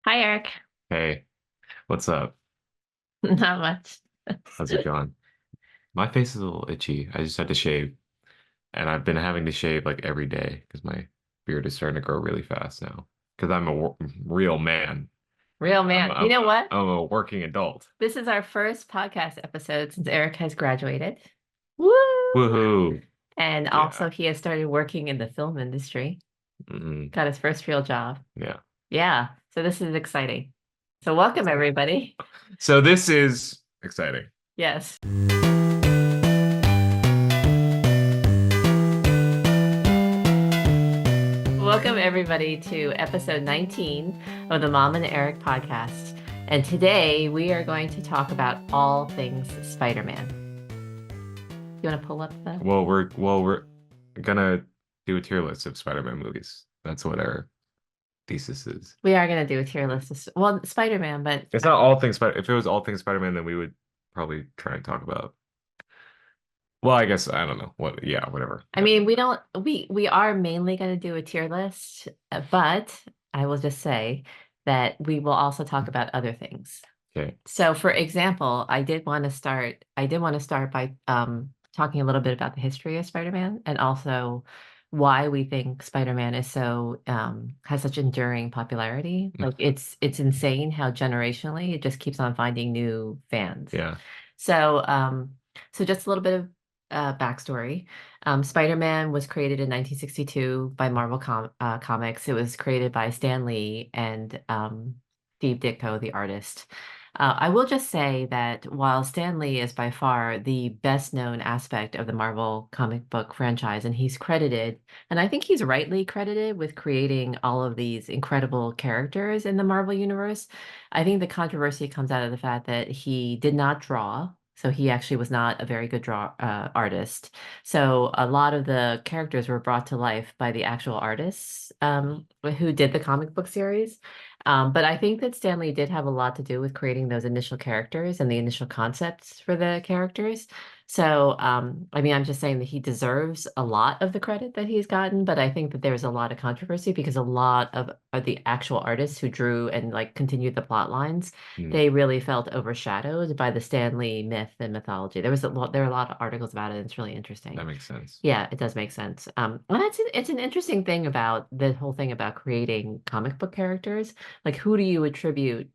Hi, Eric. Hey, what's up? Not much. How's it going? My face is a little itchy. I just had to shave, and I've been having to shave like every day because my beard is starting to grow really fast now. Because I'm a real man. Real I'm man. You I'm know what? I'm a working adult. This is our first podcast episode since Eric has graduated. Woo! Woohoo! And Yeah. also, he has started working in the film industry, Hmm. got his first real job. Yeah. Yeah. So this is exciting. So welcome, everybody. So this is exciting. Yes. Welcome, everybody, to episode 19 of the Mom and Eric podcast. And today we are going to talk about all things Spider-Man. You want to pull up the? We're gonna do a tier list of Spider-Man movies. That's what our thesis is. We are going to do a tier list well, Spider-Man, but It's not all things Spider. If it was all things Spider-Man, then we would probably try and talk about. Well, I guess I don't know what. Yeah, whatever. I mean, we don't we are mainly going to do a tier list, but I will just say that we will also talk about other things. Okay. So, for example, I did want to start by talking a little bit about the history of Spider-Man and also why we think Spider-Man is so has such enduring popularity. Like it's insane how generationally it just keeps on finding new fans. Yeah. So, so just a little bit of backstory. Spider-Man was created in 1962 by Comics. It was created by Stan Lee and Steve Ditko, the artist. I will just say that while Stan Lee is by far the best known aspect of the Marvel comic book franchise, and he's credited, and I think he's rightly credited with creating all of these incredible characters in the Marvel universe, I think the controversy comes out of the fact that he did not draw. So he actually was not a very good draw artist. So a lot of the characters were brought to life by the actual artists who did the comic book series. But I think that Stanley did have a lot to do with creating those initial characters and the initial concepts for the characters. So, I mean, I'm just saying that he deserves a lot of the credit that he's gotten, but I think that there's a lot of controversy because a lot of the actual artists who drew and like continued the plot lines, Mm, they really felt overshadowed by the Stanley myth and mythology. There are a lot of articles about it, and it's really interesting. that makes sense. Yeah, it does make sense. And it's an interesting thing about the whole thing about creating comic book characters. Like, who do you attribute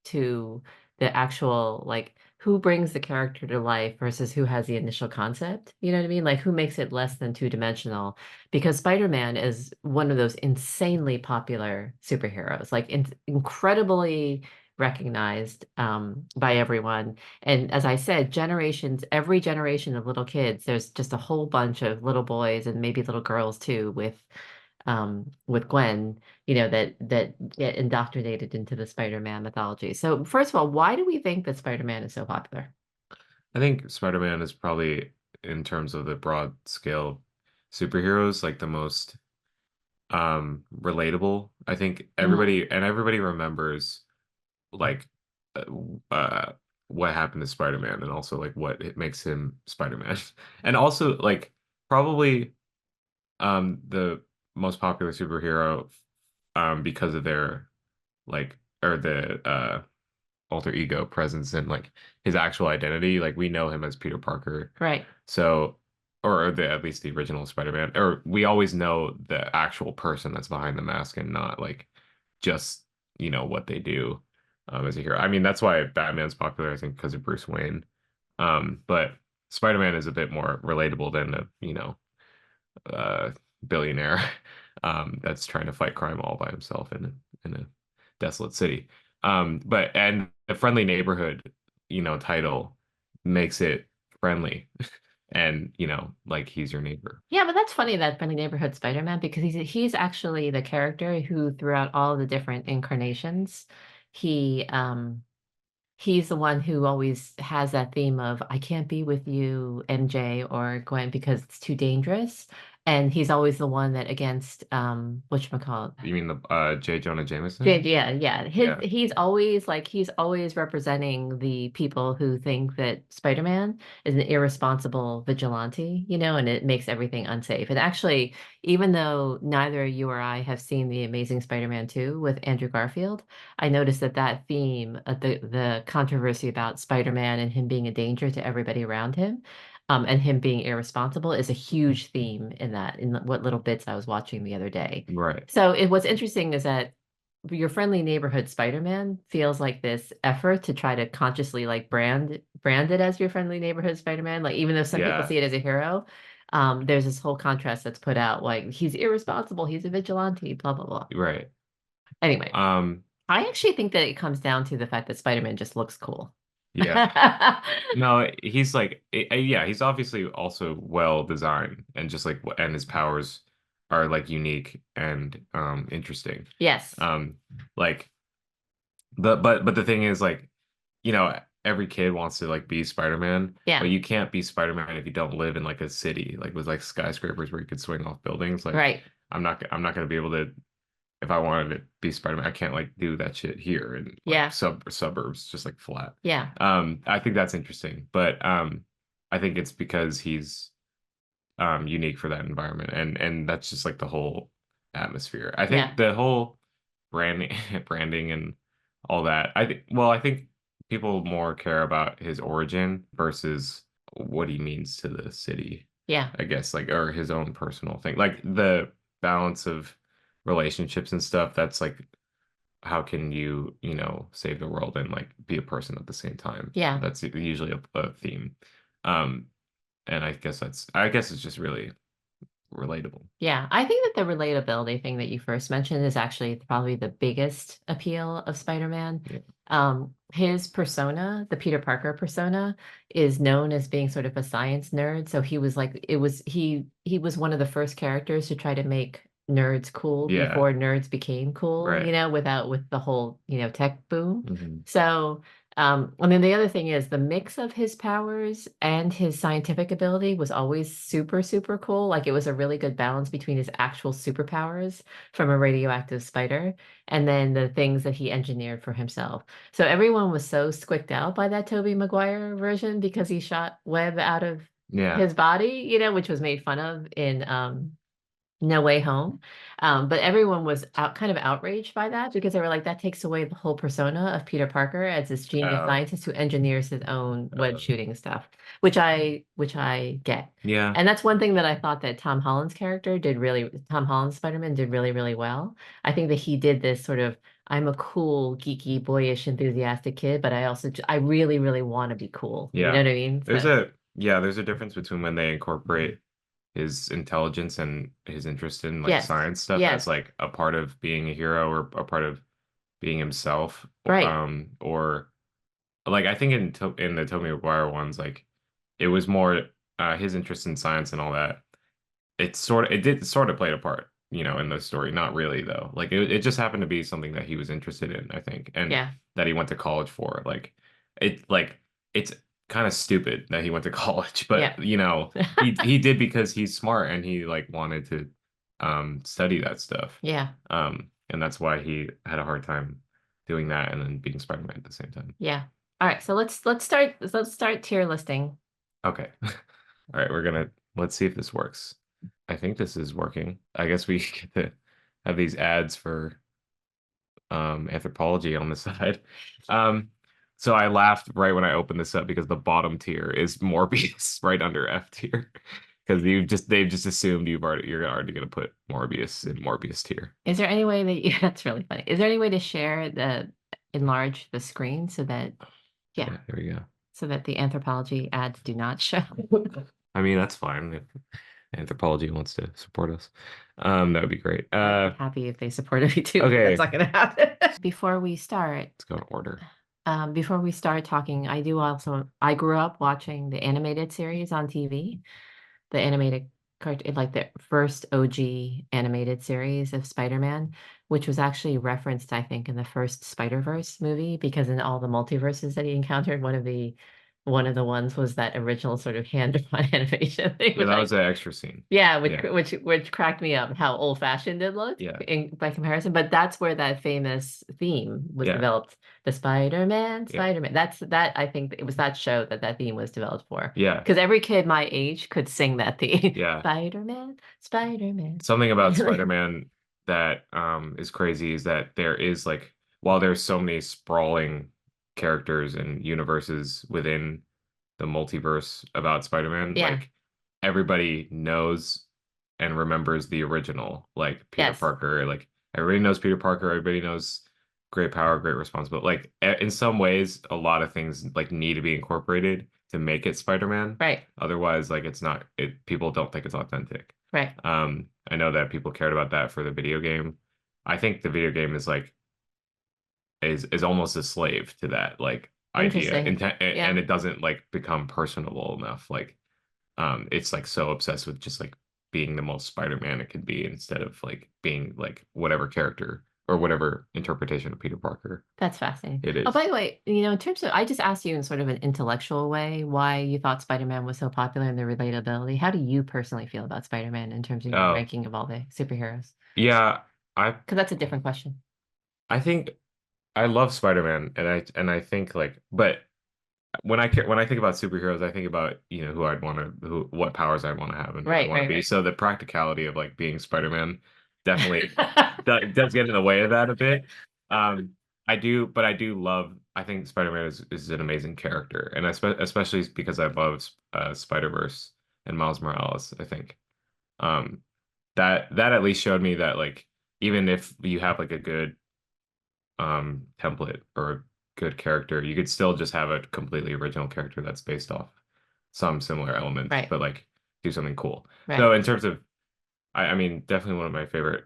to the actual, like, who brings the character to life versus who has the initial concept? You know what I mean? Like, who makes it less than two-dimensional? Because Spider-Man is one of those insanely popular superheroes, like incredibly recognized by everyone. And as I said, every generation of little kids, there's just a whole bunch of little boys and maybe little girls too with Gwen, that get indoctrinated into the Spider-Man mythology. So first of all, why do we think that Spider-Man is so popular? I think Spider-Man is probably, in terms of the broad scale superheroes, like the most relatable. I think Mm, everybody remembers like uh, uh what happened to Spider-Man and also like what it makes him Spider-Man. And also like probably the most popular superhero because of their like or the alter ego presence and like his actual identity. Like we know him as Peter Parker. right. So or the at least the original Spider-Man. Or we always know the actual person that's behind the mask and not like just, what they do as a hero. I mean, that's why Batman's popular, I think, because of Bruce Wayne. But Spider-Man is a bit more relatable than a, uh, billionaire that's trying to fight crime all by himself in a desolate city. But and the friendly neighborhood, title makes it friendly, and like he's your neighbor. Yeah, but that's funny that Friendly Neighborhood Spider-Man because he's actually the character who throughout all the different incarnations, he he's the one who always has that theme of I can't be with you, MJ or Gwen, because it's too dangerous. and he's always the one that against whatchamacallit. You mean the J. Jonah Yeah, Jameson? yeah, yeah. Yeah. He's always representing the people who think that Spider-Man is an irresponsible vigilante, and it makes everything unsafe. And actually, even though neither you or I have seen The Amazing Spider-Man 2 with Andrew Garfield, I noticed that that theme, the controversy about Spider-Man and him being a danger to everybody around him, and him being irresponsible is a huge theme in what little bits I was watching the other day. Right. So what's interesting is that your friendly neighborhood Spider-Man feels like this effort to try to consciously like brand it as your friendly neighborhood Spider-Man. Like even though some people Yeah. see it as a hero, there's this whole contrast that's put out like he's irresponsible, he's a vigilante, blah blah blah. Right. Anyway, Um, I actually think that it comes down to the fact that Spider-Man just looks cool. yeah. No, he's like, yeah, he's obviously also well designed and just like, and his powers are like unique and interesting. Yes. Um, like but the thing is like, every kid wants to like be Spider-Man, but Yeah. you can't be Spider-Man if you don't live in like a city, like with like skyscrapers where you could swing off buildings. Like, Right. I'm not gonna be able to if I wanted to be Spider-Man, I can't like do that shit here in like Yeah. suburbs, just like flat. Yeah. I think that's interesting, but I think it's because he's unique for that environment, and that's just like the whole atmosphere. I think Yeah. the whole branding branding and all that. I think people more care about his origin versus what he means to the city, Yeah. I guess, like, or his own personal thing. Like the balance of relationships and stuff, that's like how can you, save the world and like be a person at the same time. Yeah. That's usually a theme. Um, and I guess it's just really relatable. Yeah, I think that the relatability thing that you first mentioned is actually probably the biggest appeal of Spider-Man. Yeah. His persona, the Peter Parker persona, is known as being sort of a science nerd. So he was one of the first characters to try to make nerds cool Yeah, before nerds became cool, right. with the whole, tech boom. Hmm. So and then the other thing is the mix of his powers and his scientific ability was always super, super cool. Like it was a really good balance between his actual superpowers from a radioactive spider and then the things that he engineered for himself. So everyone was so squicked out by that Tobey Maguire version because he shot web out of Yeah. his body, which was made fun of in No Way Home. But everyone was kind of outraged by that because they were like, that takes away the whole persona of Peter Parker as this genius Oh, scientist who engineers his own web uh, shooting stuff, which I get. yeah. And that's one thing that I thought that Tom Holland's Spider-Man did really, really well. I think that he did this sort of, I'm a cool, geeky, boyish, enthusiastic kid, but I really, really want to be cool. You know Yeah. what I mean? So, There's a difference between when they incorporate his intelligence and his interest in like yes, science stuff as yes, like a part of being a hero or a part of being himself, right. or like I think in the Tobey Maguire ones, like it was more his interest in science and all that. It did sort of play a part, in the story. Not really though. Like it just happened to be something that he was interested in, I think, and Yeah, that he went to college for. Like it's kind of stupid that he went to college, but yeah. he did because he's smart and he like wanted to study that stuff. Yeah. And that's why he had a hard time doing that and then being Spider-Man at the same time. Yeah. All right. So let's start tier listing. Okay. All right, let's see if this works. I think this is working. I guess we get to have these ads for anthropology on the side. Um so I laughed right when I opened this up because the bottom tier is Morbius right under F tier. Because they've just assumed you're already gonna put Morbius in Morbius tier. Is there any way that that's really funny. Is there any way to enlarge the screen so that yeah, Yeah, there we go. so that the anthropology ads do not show? I mean, that's fine if anthropology wants to support us. That would be great. I'd be happy if they supported me too, but that's Okay, not gonna happen. let's go in order. Before we start talking, I grew up watching the animated series on TV, the animated cartoon, like the first OG animated series of Spider-Man, which was actually referenced, I think, in the first Spider-Verse movie, because in all the multiverses that he encountered, one of the one of the ones was that original sort of hand-drawn animation thing, Yeah, which that I was an extra scene. yeah, Yeah, which cracked me up how old-fashioned it looked yeah, by comparison. But that's where that famous theme was yeah, developed. The Spider-Man, yeah, Spider-Man. That's that I think it was that show that that theme was developed for. yeah, Because every kid my age could sing that theme. yeah. Spider-Man, Spider-Man. Something about Spider-Man that is crazy is that there is like while there's so many sprawling characters and universes within the multiverse about Spider-Man, Yeah. like everybody knows and remembers the original, like Peter Yes. Parker, like everybody knows Peter Parker, everybody knows great power, great responsibility. Like in some ways, a lot of things like need to be incorporated to make it Spider-Man. Right. Otherwise, like it's not it people don't think it's authentic. Right. I know that people cared about that for the video game. I think the video game is like is almost a slave to that like idea Interesting. intent and Yeah. it doesn't like become personable enough. Like it's like so obsessed with just like being the most Spider-Man it could be instead of like being like whatever character or whatever interpretation of Peter Parker That's fascinating. it Oh, is. by the way, in terms of, I just asked you in sort of an intellectual way why you thought Spider-Man was so popular and the relatability. How do you personally feel about Spider-Man in terms of your Oh, ranking of all the superheroes? yeah, I Because that's a different question. I think I love Spider-Man and I think like but when I think about superheroes, I think about, who I'd want to who what powers I'd want to have and who I'd Right, want to right, be. right. So the practicality of like being Spider-Man definitely does get in the way of that a bit. But I do love I think Spider-Man is an amazing character and especially because I love Spider-Verse and Miles Morales, I think. Um that at least showed me that like even if you have like a good template or a good character, you could still just have a completely original character that's based off some similar elements, Right, but like do something cool. So right. in terms of, I mean, definitely one of my favorite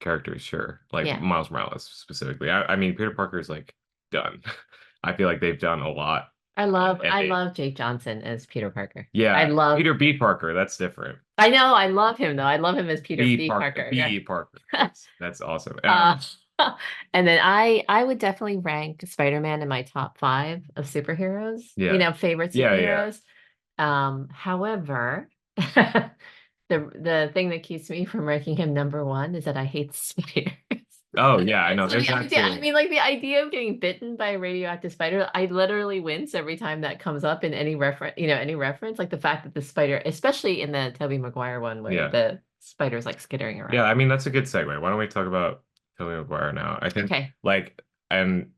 characters, sure. Like Yeah. Miles Morales specifically. I mean, Peter Parker's like done. I feel like they've done a lot, and I they, love Jake Johnson as Peter Parker. I yeah, love, Peter B. Parker, that's different. I know, I love him though. I love him as Peter B. B. Parker, Parker. B. Yeah. E. Parker. That's awesome. Uh, and then I would definitely rank Spider-Man in my top five of superheroes, Yeah, favorite yeah, yeah. superheroes. However, the thing that keeps me from ranking him number one is that I hate spiders. Oh yeah, I know. So There's the that idea, I too. mean, like the idea of getting bitten by a radioactive spider, I literally wince every time that comes up in any reference, any reference. Like the fact that the spider, especially in the Tobey Maguire one where Yeah. the spider's like skittering Yeah, around. I mean that's a good segue. Why don't we talk about Tobey Maguire now? I think Okay. like and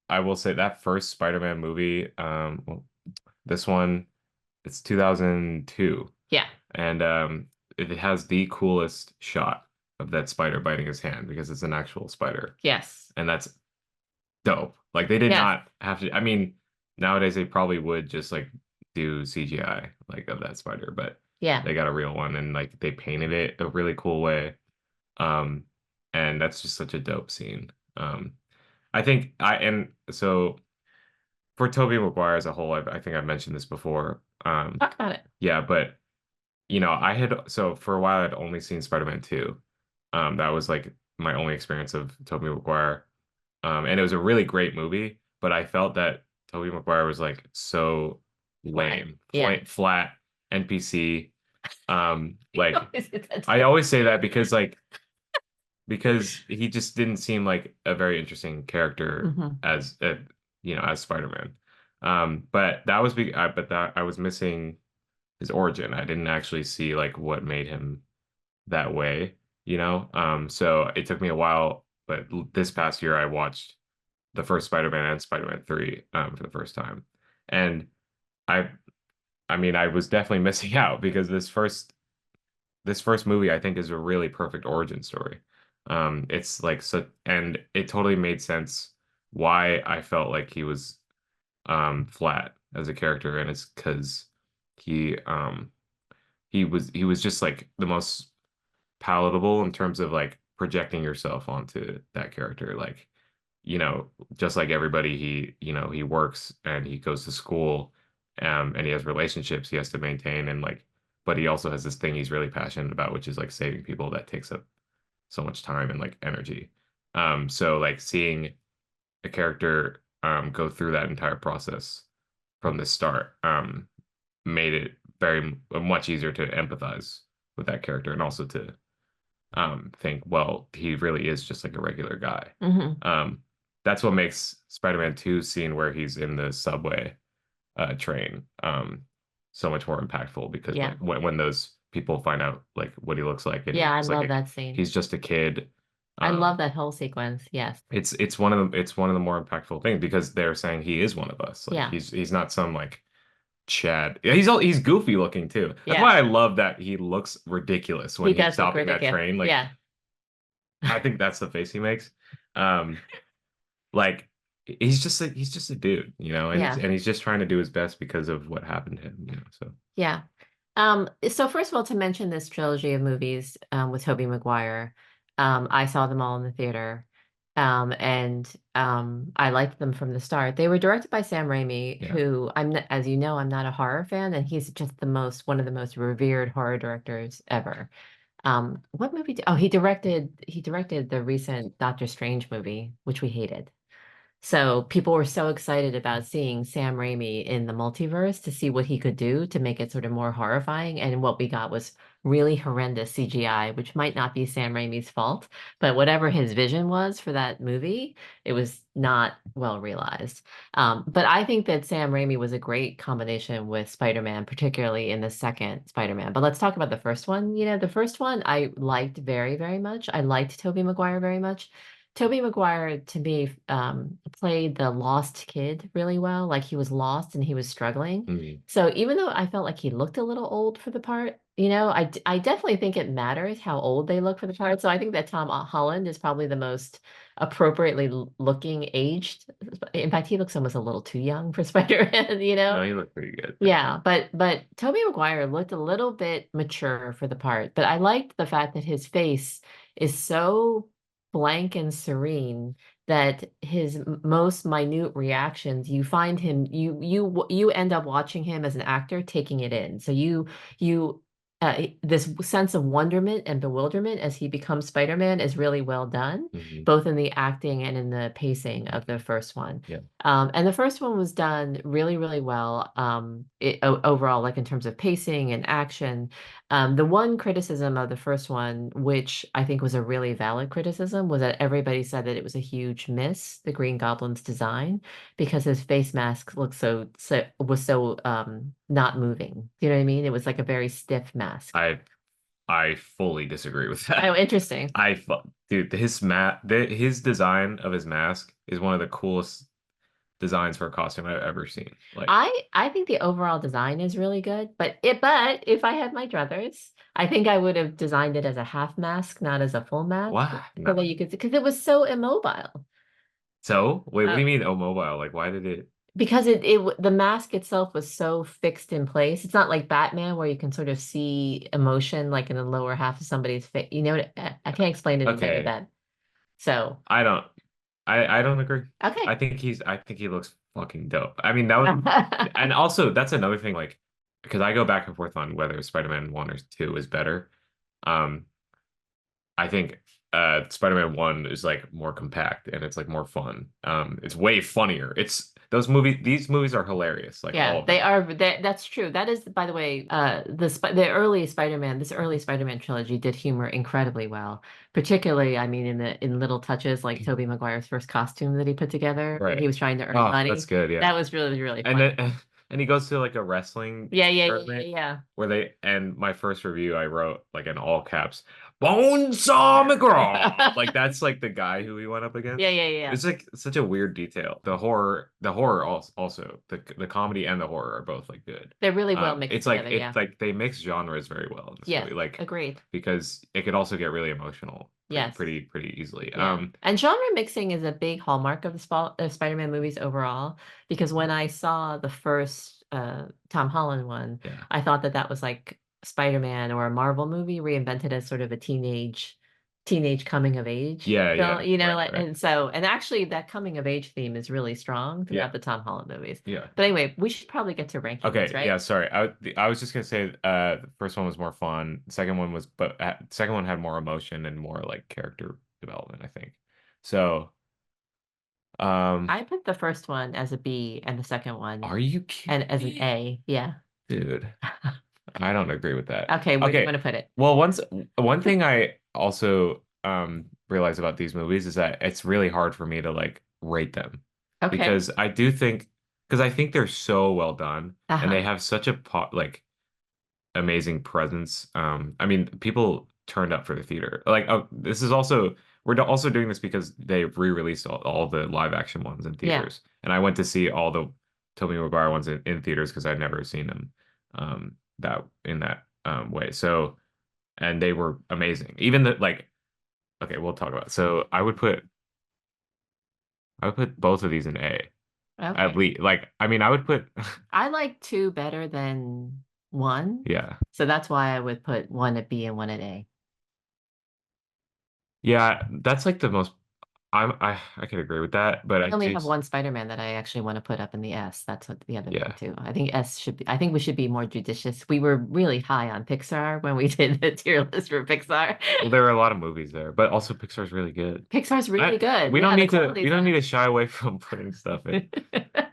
I will say that first Spider-Man movie, well, this one, it's 2002, Yeah. and it has the coolest shot of that spider biting his hand because it's an actual spider, Yes. and that's dope. Like they did Yes. not have to. I mean, nowadays they probably would just like do CGI like of that spider, but Yeah. they got a real one and like they painted it a really cool way. Um, and that's just such a dope scene. I think and so for Tobey Maguire as a whole, I think I've mentioned this before. Talk about it. Yeah, but I had so for a while I'd only seen Spider-Man 2. That was like my only experience of Tobey Maguire. And it was a really great movie, but I felt that Tobey Maguire was like so Flat. lame, Yeah. flat NPC. Like Always is that I term. always say that because he just didn't seem like a very interesting character Mhm. as as Spider-Man. But that I was missing his origin. I didn't actually see like what made him that way. So it took me a while, but this past year I watched the first Spider-Man and Spider-Man 3 for the first time. And I I mean I was definitely missing out because this first movie I think is a really perfect origin story. It's like so, and it totally made sense why I felt like he was flat as a character, and it's because he he was just like the most palatable in terms of like projecting yourself onto that character. Like, just like everybody, he works and he goes to school, and he has relationships he has to maintain, and like, but he also has this thing he's really passionate about, which is like saving people that takes up so much time and like energy. So like seeing a character go through that entire process from the start, made it very much easier to empathize with that character and also to think, well, he really is just like a regular guy. Hmm. Um, that's what makes Spider-Man 2 scene where he's in the subway train so much more impactful because Yeah. like when those people find out like what he looks like and Yeah, I he's like love that scene. he's just a kid. I love um that whole sequence. Yes. it's one of the more impactful things because they're saying he is one of us. Like Yeah. he's not some like Chad. Yeah, he's goofy looking too. That's Yeah. why I love that he looks ridiculous when He he's does look stopping that ridiculous. train. Like Yeah. I think that's the face he makes. Um, like he's just a dude, Yeah. and he's just trying to do his best because of what happened to him. So Yeah. So first of all, to mention this trilogy of movies with Tobey Maguire, I saw them all in the theater. And I liked them from the start. They were directed by Sam Raimi, yeah. who I'm not, as you know, I'm not a horror fan, and he's just one of the most revered horror directors ever. What movie oh, he directed the recent Doctor Strange movie, which we hated. So people were so excited about seeing Sam Raimi in the multiverse to see what he could do to make it sort of more horrifying. And what we got was really horrendous CGI, which might not be Sam Raimi's fault, but whatever his vision was for that movie, it was not well realized. But I think that Sam Raimi was a great combination with Spider-Man, particularly in the second Spider-Man. But let's talk about the first one. The first one I liked very, very much. I liked Tobey Maguire very much. Tobey Maguire to me played the lost kid really well. Like he was lost and he was struggling. Mhm. So even though I felt like he looked a little old for the part, I definitely think it matters how old they look for the part. So I think that Tom Holland is probably the most appropriately looking aged. In fact, he looks almost a little too young for Spider-Man, you know? No, he looked pretty good. Yeah, but Tobey Maguire looked a little bit mature for the part, but I liked the fact that his face is so blank and serene that his most minute reactions, you find him, you end up watching him as an actor taking it in. So you this sense of wonderment and bewilderment as he becomes Spider-Man is really well done, Hmm. both in the acting and in the pacing of the first one. Yeah. And the first one was done really, really well, overall, like in terms of pacing and action. The one criticism of the first one, which I think was a really valid criticism, was that everybody said that it was a huge miss, the Green Goblin's design, because his face mask looked so not moving. You know what I mean? It was like a very stiff mask. I I fully disagree with Oh, that. interesting. Dude, his design of his mask is one of the coolest designs for a costume I've ever seen. Like, I think the overall design is really good, but if I had my druthers, I think I would have designed it as a half mask, not as a full mask, what? so No. that you could because it was so immobile. So, wait, what do Uh, you mean, oh, mobile? Like, why did it? because the mask itself was so fixed in place. It's not like Batman where you can sort of see emotion like in the lower half of somebody's face. I can't explain it any better Okay, than so. I don't, I don't agree. Okay. I think he looks fucking dope. I mean, that would, and also that's another thing, like, because I go back and forth on whether Spider-Man 1 or 2 is better. Um, I think Spider-Man 1 is like more compact and it's like more fun. It's way funnier. These movies are hilarious, like all Yeah, of they them. are. That's true. That is, by the way, the early Spider-Man, this early Spider-Man trilogy did humor incredibly well. Particularly, I mean, in little touches like Tobey Maguire's first costume that he put together when he Right. was trying to earn Oh, that's money. good, yeah. That was really, really And funny. then and he goes to like a wrestling Yeah, yeah, yeah, yeah, tournament yeah. where they and my first review I wrote like in all caps, Bonesaw McGraw. Like that's like the guy who he went up Yeah, against. yeah, yeah. It's like such a weird detail. The horror also the comedy and the horror are both like good. They're really well mixed together. It's Yeah. like they mix genres very well in this Yes, movie. Like agreed. because it could also get really emotional Yes. pretty easily. Yeah. And genre mixing is a big hallmark of of Spider-Man movies overall, because when I saw the first Tom Holland one, Yeah. I thought that that was like Spider-Man or a Marvel movie reinvented as sort of a teenage coming of age Yeah, film, yeah. Right, like, right. and actually that coming of age theme is really strong Yeah. throughout the Tom Holland movies. Yeah. But anyway, we should probably get to ranking these, Okay, right? yeah, sorry. I was just gonna say the first one was more fun. The second one was but second one had more emotion and more like character development, I think. So, Um, I put the first one as a B and the second one are you and kidding as an me? A. Yeah. Dude, I don't agree with that. Okay, where do you want Okay. to put it? Well, one thing I also realize about these movies is that it's really hard for me to like rate them Okay. because I do think because I think they're so well done and Uh-huh. they have such a like amazing presence. I mean, people turned up for the theater. Like, oh, this is also also doing this because they re-released all the live action ones in Yeah. theaters, and I went to see all the Tobey Maguire ones in theaters because I'd never seen them that in that way. So, and they were amazing. Even the like, okay, we'll talk about it. So I would put both of these in A at Okay. least. Like, I mean, I would put I like two better than one. yeah. So that's why I would put one at B and one at A. Yeah, that's like the most I could agree with that, but I I only do have one Spider-Man that I actually want to put up in the S. That's what the other thing yeah. too. I think S should be, I think we should be more judicious. We were really high on Pixar when we did the tier list for Pixar. Well, there are a lot of movies there, but also Pixar's really good. Pixar's really I good. we Yeah, don't the need to quality's high. shy away from putting stuff in.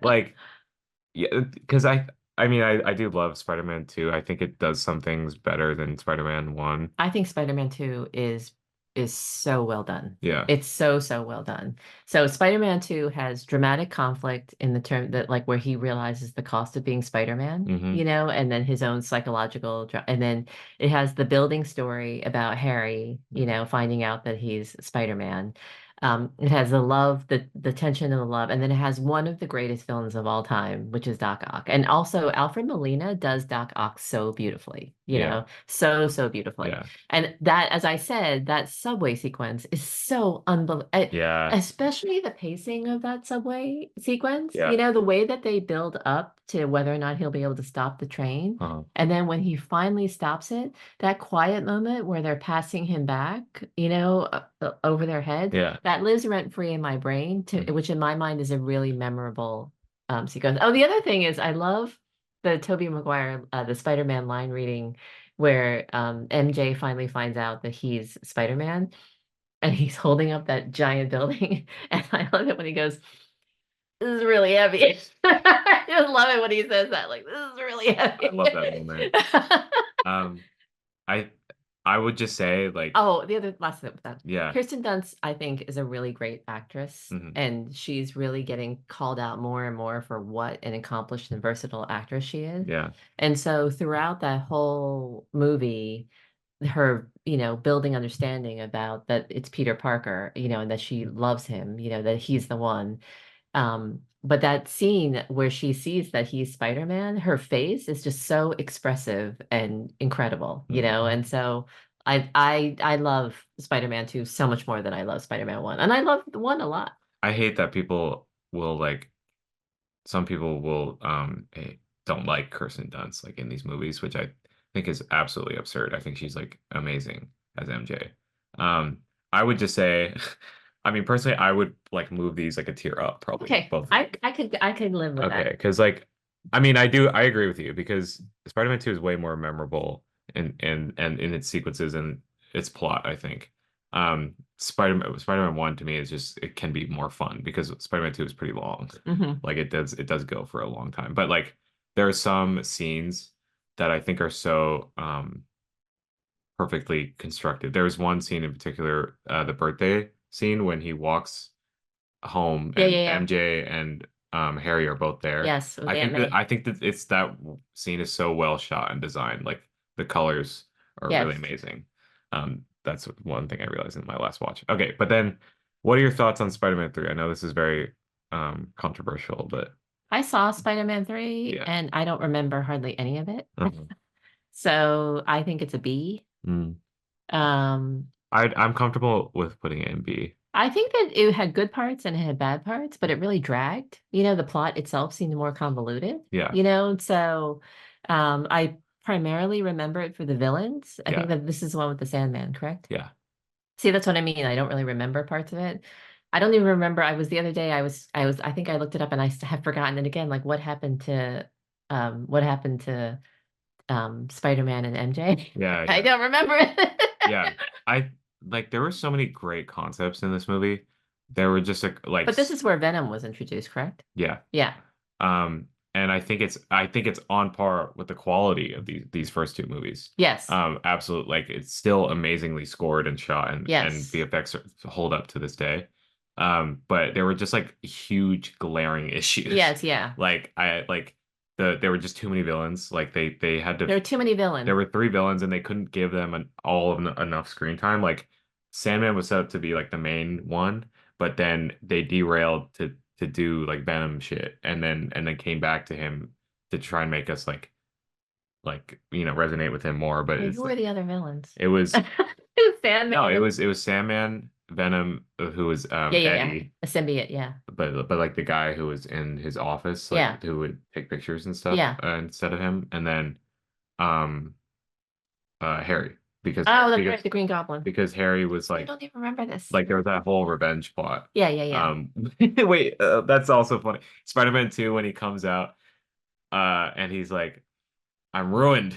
Like yeah, because I mean I do love Spider-Man 2. I think it does some things better than Spider-Man 1. I think Spider-Man 2 is so well done. Yeah. It's so, so well done. So Spider-Man 2 has dramatic conflict in the term that like where he realizes the cost of being Spider-Man, Hmm. and then his own psychological and then it has the building story about Harry, finding out that he's Spider-Man. It has the love, the tension and the love, and then it has one of the greatest villains of all time, which is Doc Ock. And also Alfred Molina does Doc Ock so beautifully, Yeah. so, so beautifully. Yeah. And that, as I said, that subway sequence is so unbelievable, Yeah. especially the pacing of that subway sequence. Yeah. The way that they build up to whether or not he'll be able to stop the train. Uh-huh. And then when he finally stops it, that quiet moment where they're passing him back, over their heads, Yeah. that lives rent free in my brain, Mm. which in my mind is a really memorable sequence. Oh, the other thing is I love the Tobey Maguire, the Spider-Man line reading where MJ finally finds out that he's Spider-Man and he's holding up that giant building. And I love it when he goes, "This is really heavy." I just love it when he says that, like, "This is really I heavy." love that moment. Um I I would just say like Oh, the other last thing with that. yeah. Kirsten Dunst, I think, is a really great actress, Hmm. and she's really getting called out more and more for what an accomplished and versatile actress she is. Yeah. And so throughout that whole movie, her, building understanding about that it's Peter Parker, and that she loves him, that he's the one. But that scene where she sees that he's Spider-Man, her face is just so expressive and incredible, Mhm. and so I love Spider-Man 2 so much more than I love Spider-Man 1. And I love the 1 a lot. I hate that people will like some people will don't like Kirsten Dunst like in these movies, which I think is absolutely absurd. I think she's like amazing as MJ. Um, I would just say, I mean, personally, I would like move these like a tier up, probably Okay, both of them. I could live with Okay, that. because like, I agree with you because Spider-Man 2 is way more memorable and in its sequences and its plot, I think. Spider-Man 1 to me is just it can be more fun because Spider-Man 2 is pretty long. Hmm. Like it does go for a long time. But like there are some scenes that I think are so perfectly constructed. There's one scene in particular, the birthday scene when he walks home Yeah, and yeah, yeah. MJ and Harry are both there. Yes, with Aunt May. I think that it's that scene is so well shot and designed. Like the colors are really Yes. amazing. That's one thing I realized in my last watch. Okay, but then what are your thoughts on Spider-Man 3? I know this is very controversial, but I saw Spider-Man 3 yeah. and I don't remember hardly any of it. Mhm. So I think it's a B. Mm. Um, I'm comfortable with putting it in B. I think that it had good parts and it had bad parts, but it really dragged. The plot itself seemed more convoluted, Yeah, so I primarily remember it for the villains. I think yeah, that this is the one with the Sandman, correct? yeah, See, that's what I mean. I don't really remember parts of it. I don't even remember. I was the other day, I think I looked it up and have forgotten it again. Like what happened to Spider-Man and MJ? yeah, I yeah. don't remember it. Yeah, I like there were so many great concepts in this movie, there were just like But this is where Venom was introduced, correct? yeah. Yeah. And I think it's on par with the quality of these first two movies. Yes. Absolutely, like it's still amazingly scored and shot, and the Yes. effects hold up to this day. But there were just like huge glaring issues. Yes, yeah. Like I like there were just too many villains. Like they had to There are too many there villains. were three villains and they couldn't give them all of enough screen time. Like Sandman was set up to be like the main one, but then they derailed to do like Venom shit, and then came back to him to try and make us resonate with him more. But Wait, it's who are the other villains? it was It was no, Sandman. it was Sandman, Venom, who was Yeah, yeah, yeah. Eddie, A symbiote, yeah. but like the guy who was in his office, Yeah. like who would take pictures and stuff Yeah. instead of him, and then um Harry because Oh, that's right, because the Green Goblin. because Harry was I don't even remember this. like there was that whole revenge plot. Yeah, yeah, yeah. Wait, that's also funny. Spider-Man 2 when he comes out, and he's like, I'm ruined.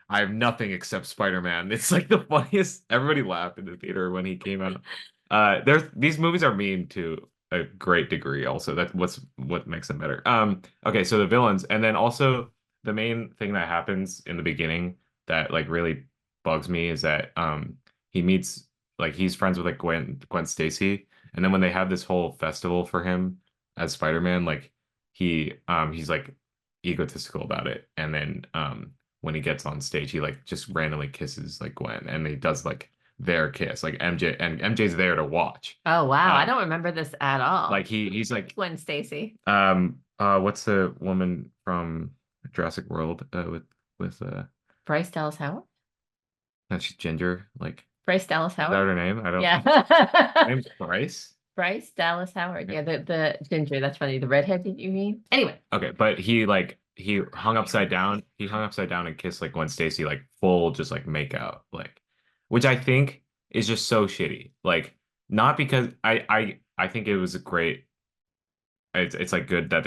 I have nothing except Spider-Man. It's like the funniest. Everybody laughed in the theater when he came out. There's these movies are mean to a great degree. Also, that's what makes them better. Okay, so the villains, and then also the main thing that happens in the beginning that like really bugs me is that he meets like he's friends with like Gwen Stacy, and then when they have this whole festival for him as Spider-Man, like he's like egotistical about it, and then when he gets on stage, he like just randomly kisses like Gwen, and he does like their kiss, like MJ, and MJ's there to watch. Oh, wow. I Um, don't remember this at all. like he's like, Gwen Stacy. what's the woman from Jurassic World with Bryce Dallas Howard? no, she's Ginger, like Bryce Dallas is that Howard? her name? I don't. Her Yeah. name's Bryce. Bryce Dallas Howard. Yeah, the ginger. That's funny. The redhead, did you mean? Anyway. Okay, but he hung upside down. He hung upside down and kissed like Gwen Stacy, like full just like make out, like which I think is just so shitty. Like not because I think it was a great it's like good that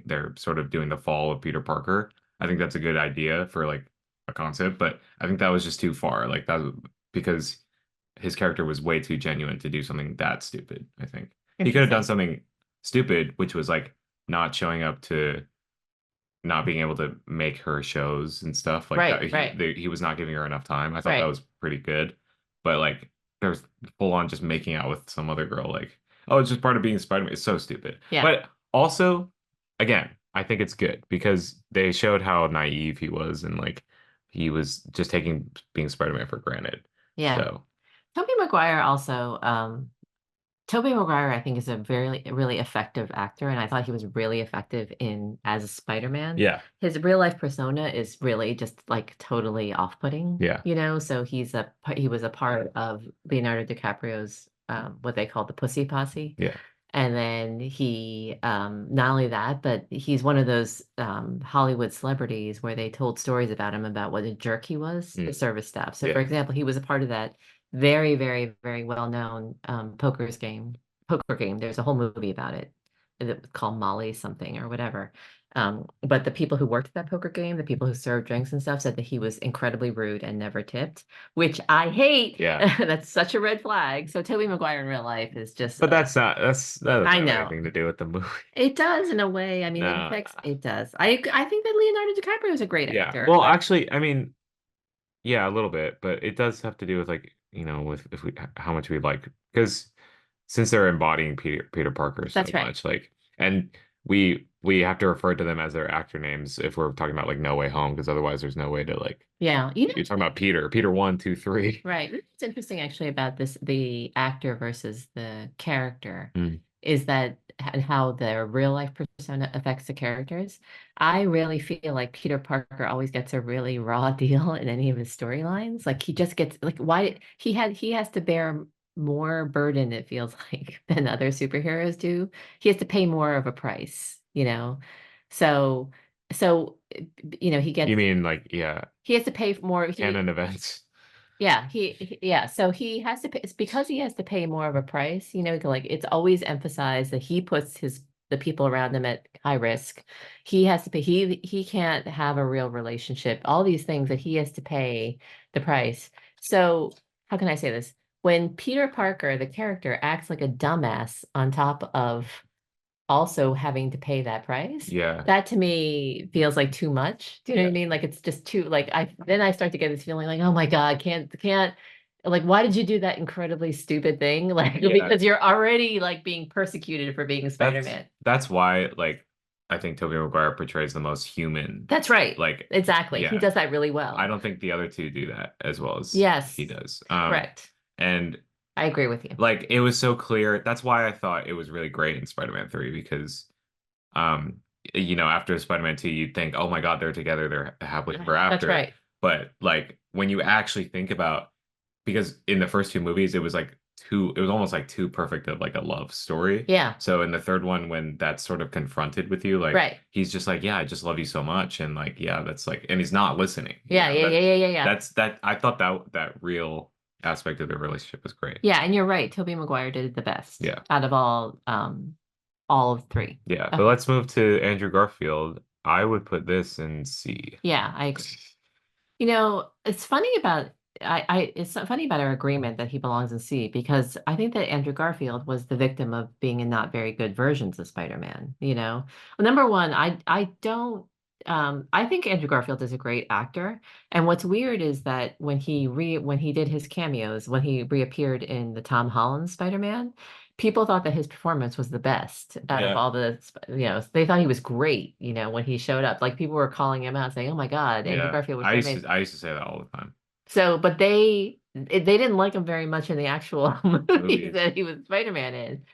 they're sort of doing the fall of Peter Parker. I think that's a good idea for like a concept, but I think that was just too far. Like that was because his character was way too genuine to do something that stupid, I think. He could have done Interesting. something stupid, which was like not showing up to not being able to make her shows and stuff like that. Right, right, He was not giving her enough time. I thought that right. was pretty good, but like there's full on just making out with some other girl. Like, oh, it's just part of being Spider-Man. It's so stupid. Yeah. But also, again, I think it's good because they showed how naive he was and like he was just taking being Spider-Man for granted. Yeah. So Tobey Maguire also, Tobey Maguire, I think, is a very, really effective actor, and I thought he was really effective in as a Spider-Man. yeah, His real life persona is really just like totally off-putting, yeah, you know. So he was a part of Leonardo DiCaprio's what they call the Pussy Posse. yeah. And then he, not only that, but he's one of those Hollywood celebrities where they told stories about him about what a jerk he was, the Mm, service staff. So, for yeah. example, he was a part of that very, very, very well-known poker game. There's a whole movie about it. It was called Molly something or whatever. But the people who worked at that poker game, the people who served drinks and stuff, said that he was incredibly rude and never tipped, which I hate. Yeah. That's such a red flag. So Tobey Maguire in real life is just But that doesn't I have know. anything to do with the movie. It does in a way. I mean, it No. affects, it does. I think that Leonardo DiCaprio is a great Yeah. actor, Well, but actually, I mean, yeah, a little bit, but it does have to do with like, with if we how much we like because since they're embodying Peter Parker so that's right. much, like and we have to refer to them as their actor names if we're talking about like No Way Home, because otherwise there's no way to like Yeah. you're talking about Peter one, two, three. Right. It's interesting actually about this, the actor versus the character, Mm. is that and how their real life persona affects the characters. I really feel like Peter Parker always gets a really raw deal in any of his storylines. Like he just gets like why he has to bear more burden, it feels like, than other superheroes do. He has to pay more of a price, you know. So so he You gets mean like yeah, he has to pay more. canon events. Yeah, yeah, so he has to pay, it's because he has to pay more of a price, like it's always emphasized that he puts the people around him at high risk. He has to pay, he can't have a real relationship, all these things that he has to pay the price. So how can I say this? when Peter Parker, the character, acts like a dumbass on top of also having to pay that price, Yeah. that to me feels like too much. Do you know what I Yeah. mean? Like it's just too like I start to get this feeling like, oh my God, can't like why did you do that incredibly stupid thing? Like Yeah. because you're already like being persecuted for being That's Spider-Man. that's why like I think Tobey Maguire portrays the most human. That's right. Like, Exactly. He yeah. does that really I well. don't think the other two do that as well as he Yes, does. correct. And I agree with you. like it was so clear. That's why I thought it was really great in Spider-Man 3 because um after Spider-Man 2 you'd think, "Oh my God, they're together, they're happily ever That's after." right. But like when you actually think about because in the first two movies it was almost like too perfect of like a love story. Yeah, So in the third one when that's sort of confronted with you, like right. he's just like, "Yeah, I just love you so much." And like, yeah, that's like and he's not listening, Yeah, yeah, yeah, yeah, yeah, yeah. that I thought that real aspect of their relationship was great. Yeah, and you're right. Tobey Maguire did it the best Yeah. out of all of three. Yeah, but Okay. let's move to Andrew Garfield. I would put this in C. Yeah, I agree. It's funny about it's funny about our agreement that he belongs in C because I think that Andrew Garfield was the victim of being in not very good versions of Spider-Man, Well, number one, I don't I think Andrew Garfield is a great actor. And what's weird is that when he did his cameos, when he reappeared in the Tom Holland Spider-Man, people thought that his performance was the best out of Yeah. all they thought he was great, when he showed up. Like people were calling him out saying, "Oh my God, Andrew Yeah. Garfield was I so used amazing." to I used to say that all the time. So, but they didn't like him very much in the actual movies Movies. that he was Spider-Man in,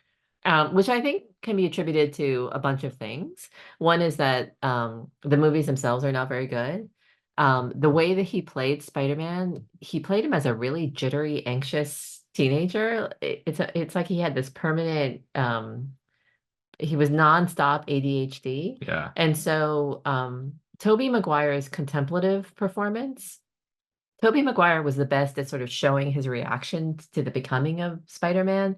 which I think can be attributed to a bunch of things. One is that the movies themselves are not very good. The way that he played Spider-Man, he played him as a really jittery, anxious teenager. It's like he had this permanent he was nonstop ADHD. Yeah. And so Tobey Maguire's contemplative performance Tobey Maguire was the best at sort of showing his reaction to the becoming of Spider-Man.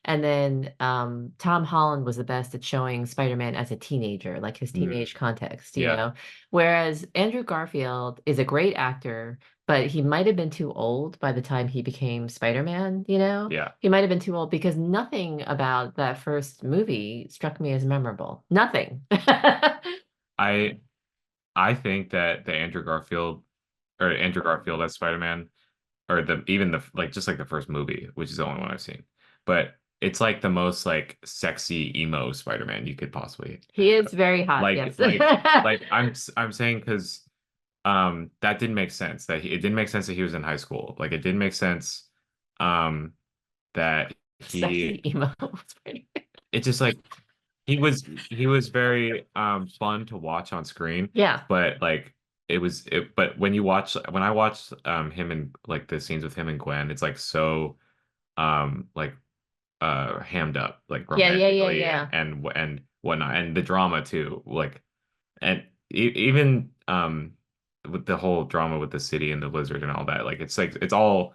And then Tom Holland was the best at showing Spider-Man as a teenager, like his Mm, teenage context, yeah. Whereas Andrew Garfield is a great actor, but he might have been too old by the time he became Spider-Man. Yeah. He might have been too old because nothing about that first movie struck me as memorable. Nothing. I I think that the Andrew Garfield as Spider-Man or the even the like just like the first movie, which is the only one I've seen. But it's like the most like sexy emo Spider-Man you could possibly He is very hot, like yes. I'm saying because that didn't make sense it didn't make sense that he was in high school. Like it didn't make sense um that Sexy he emo. it just like he was very fun to watch on screen, Yeah. but like but when I watched him and like the scenes with him and Gwen, it's like so like hammed up like Yeah, yeah, yeah, romantically yeah. and whatnot and the drama too like and even with the whole drama with the city and the lizard and all that like it's all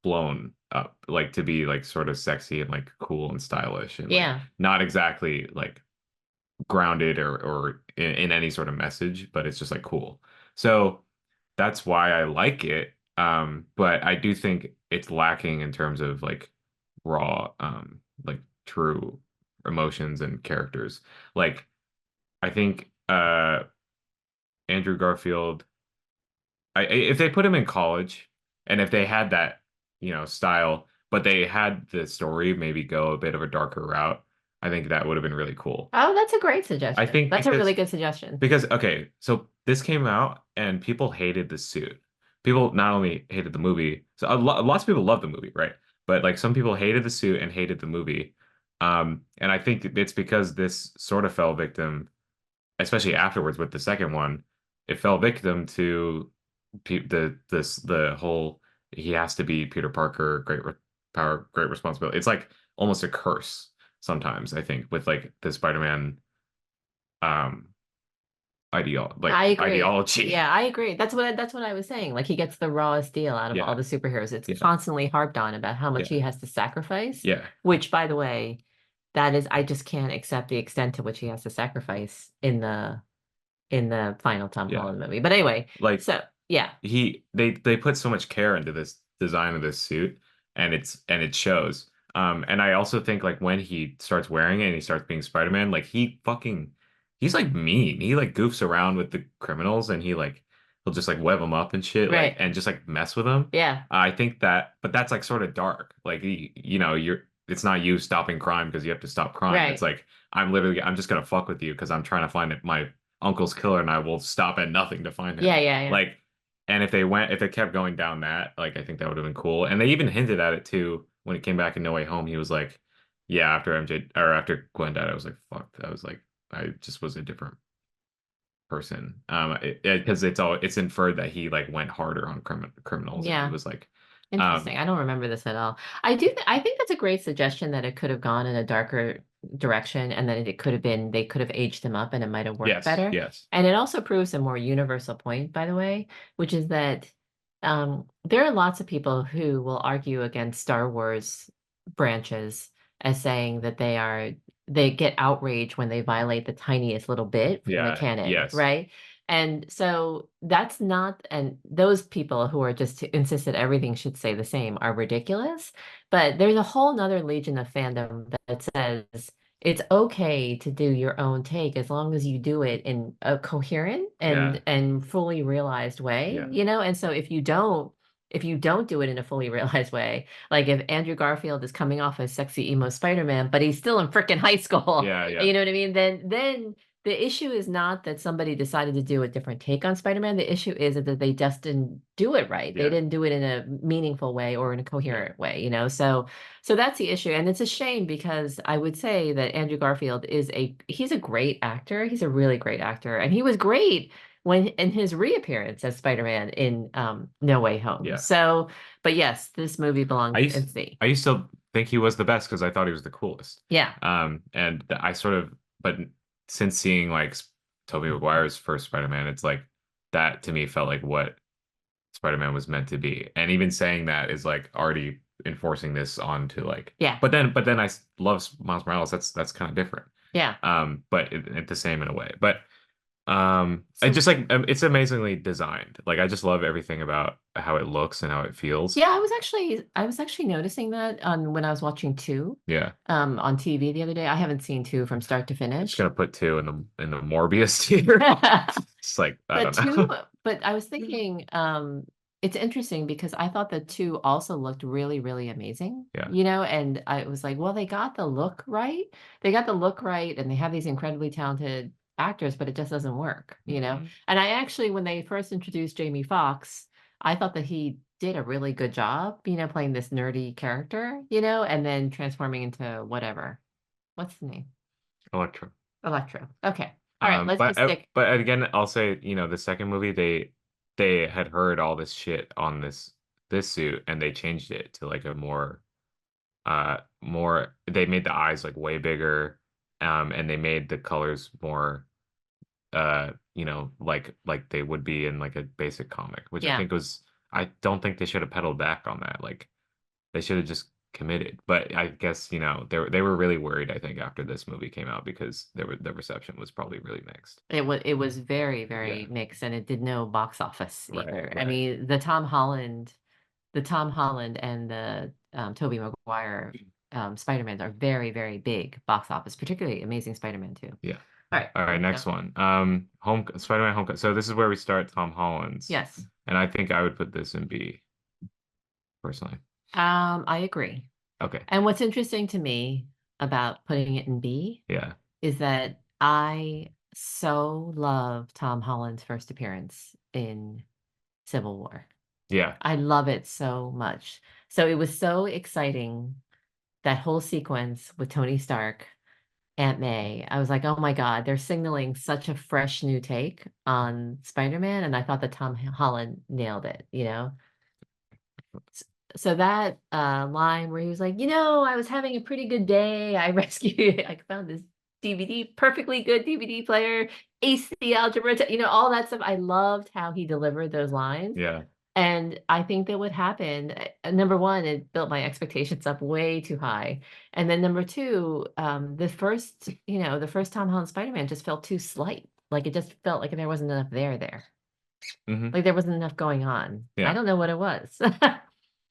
blown up like to be like sort of sexy and like cool and stylish and like Yeah. not exactly like grounded or in any sort of message, but it's just like cool. So that's why I like it. But I do think it's lacking in terms of like raw, like true emotions and characters. Like I think Andrew Garfield, if they put him in college and if they had that, style, but they had the story maybe go a bit of a darker route, I think that would have been really cool. Oh, that's a great I suggestion. think That's a really good suggestion. because okay, so this came out and people hated the suit. People not only hated the movie, so lots of people love the movie, right? But like some people hated the suit and hated the movie. And I think it's because this sort of fell victim, especially afterwards with the second one, it fell victim to the whole he has to be Peter Parker, great re power, great responsibility. It's like almost a curse sometimes, I think, with like the Spider-Man um I agree. ideology. Yeah, I agree. That's what I was saying. Like he gets the rawest deal out of all Yeah, the superheroes. It's yeah, constantly harped on about how much yeah, he has to sacrifice, yeah, which by the way, that is I just can't accept the extent to which he has to sacrifice in the final Tom yeah. Holland movie. But anyway, Like so yeah. they put so much care into this design of this suit, and it shows. And I also think like when he starts wearing it and he starts being Spider-Man, like he's like mean. He like goofs around with the criminals and he'll just like web them up and shit, like Right. and just like mess with them. Yeah. I think that, but that's like sort of dark. Like you know, it's not you stopping crime because you have to stop crime. It's Right. like I'm just gonna fuck with you because I'm trying to find my uncle's killer and I will stop at nothing to find Yeah, him. yeah, yeah. Like, and if they kept going down that, like I think that would have been cool. And they even hinted at it too when it came back in No Way Home. He was like, yeah, after MJ or after Gwen died, I was like, fuck. I was like, I just was a different person. Because it's inferred that he like went harder on criminals and he Yeah. was like, Interesting. I don't remember this at all. I think that's a great suggestion that it could have gone in a darker direction and that it could have been they could have aged him up and it might have worked yes, better. yes, And it also proves a more universal point, by the way, which is that there are lots of people who will argue against Star Wars branches as saying that they get outraged when they violate the tiniest little bit from the yeah, canon, yes, right? And so that's not, and those people who are just to insist that everything should stay the same are ridiculous. But there's a whole nother legion of fandom that says it's okay to do your own take as long as you do it in a coherent yeah, and fully realized way, yeah, you know? And so if you don't do it in a fully realized way, like if Andrew Garfield is coming off as sexy emo Spider-Man, but he's still in freaking high school, yeah, yeah, you know what I mean? Then the issue is not that somebody decided to do a different take on Spider-Man. The issue is that they just didn't do it right. They yeah, didn't do it in a meaningful way or in a yeah, coherent way, you know? So that's the issue. And it's a shame because I would say that Andrew Garfield he's a great actor. He's a really great actor. And he was great when in his reappearance as Spider-Man in No Way Home. yeah. So, but yes, this movie I belongs in used C. I used to think he was the best because I thought he was the coolest. Yeah. And I sort of, but since seeing like Tobey Maguire's first Spider-Man, it's like that to me felt like what Spider-Man was meant to be. And even saying that is like already enforcing this onto like, Yeah. but then love Miles Morales. That's kind of different. Yeah. But it's the same in a way. But I So just like it's amazingly designed. Like I just love everything about how it looks and how it feels. yeah, I was actually noticing that on when I was watching two Yeah. on TV the other day. I haven't seen two from start to I'm just finish. gonna put two in the Morbius theater. It's like I But don't two, know. but I was thinking, it's interesting because I thought that two also looked really, really amazing, Yeah. you know, and I was like, well, they got the look right. They got the look right, and they have these incredibly talented actors, but it just doesn't work, you know. Mhm. And I actually, when they first introduced Jamie Foxx, I thought that he did a really good job, you know, playing this nerdy character, you know, and then transforming into whatever. What's the name? Electro. Electro. Okay. All right, let's just stick. But again, I'll say, the second movie they had heard all this shit on this suit and they changed it to like a more they made the eyes like way bigger and they made the colors more like they would be in like a basic comic, which Yeah. I don't think they should have pedaled back on that. Like they should have just committed. But I guess, they were really worried, I think, after this movie came out because the reception was probably really mixed. It was very, Yeah. very mixed and it did no box office Right, either. I right. mean, the Tom Holland and the Tobey Maguire Spider-Mans are very, very big box office, particularly Amazing Spider-Man 2. Yeah. All right, All right, here we go. next one. Home Spider-Man Homecoming. So this is where we start Tom Holland's. Yes. And I think I would put this in B, personally. I agree. Okay. And what's interesting to me about putting it in B Yeah. is that I so love Tom Holland's first appearance in Civil War. Yeah. I love it so much. So it was so exciting, that whole sequence with Tony Stark, Aunt May. I was like, oh my God, they're signaling such a fresh new take on Spider-Man. And I thought that Tom Holland nailed it, you know? S- So that line where he was like, I was having a pretty good day. I rescued, I found this DVD, perfectly good DVD player, ace the algebra, all that stuff. I loved how he delivered those lines. Yeah. And I think that would happen. Number one, it built my expectations up way too high. And then number two, the first Tom Holland Spider-Man just felt too slight. Like it just felt like there wasn't enough there. Hmm. Like there wasn't enough going on. I Yeah. don't know what it was.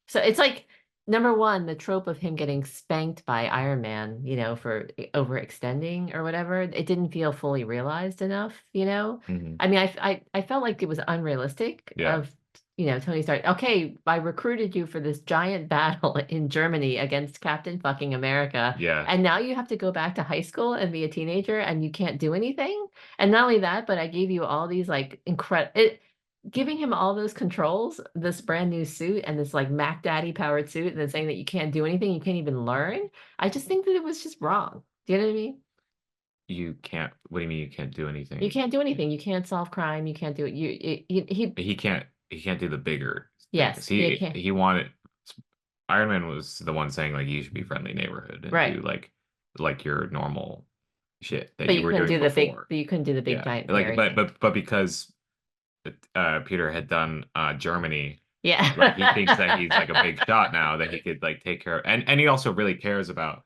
So it's like number one, the trope of him getting spanked by Iron Man, for overextending or whatever, it didn't feel fully realized enough. Hmm. I mean, I felt like it was unrealistic Yeah. of, Tony Stark. Okay, I recruited you for this giant battle in Germany against Captain fucking America, Yeah. and now you have to go back to high school and be a teenager, and you can't do anything. And not only that, but I gave you all these like incredible giving him all those controls, this brand new suit and this like Mac Daddy powered suit, and then saying that you can't do anything, you can't even learn. I just think that it was just wrong. Do you know what I mean? You can't, what do you mean you can't do You anything? can't do anything. You can't solve crime. You can't do it. He can't do the bigger things. Yes, you can't. He wanted Iron Man was the one saying like you should be friendly neighborhood and Right. do like your normal shit that But you you were couldn't doing do the big, before. but you couldn't do the big Yeah. giant Like hairy thing. but because Peter had done Germany, like he thinks that he's like a Yeah. big shot now that he could like take care of, and he also really cares about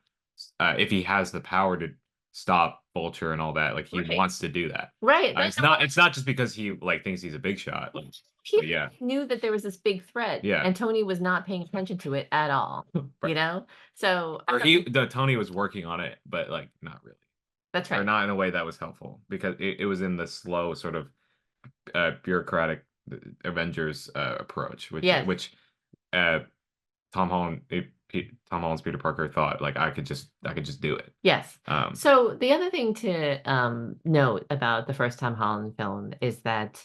if he has the power to stop Vulture and all that, like he Right. wants to do that. Right. It's not just because he like thinks he's a big shot. He But yeah. knew that there was this big threat, Yeah. and Tony was not paying attention to it at all, you Right. know? So I Or thought the Tony was working on it, but like not really. that's Or right. not in a way that was helpful because it was in the slow sort of bureaucratic Avengers approach, Yes. which uh, Tom Holland's Peter Parker thought like I could just do it. Yes. Um, So the other thing to note about the first Tom Holland film is that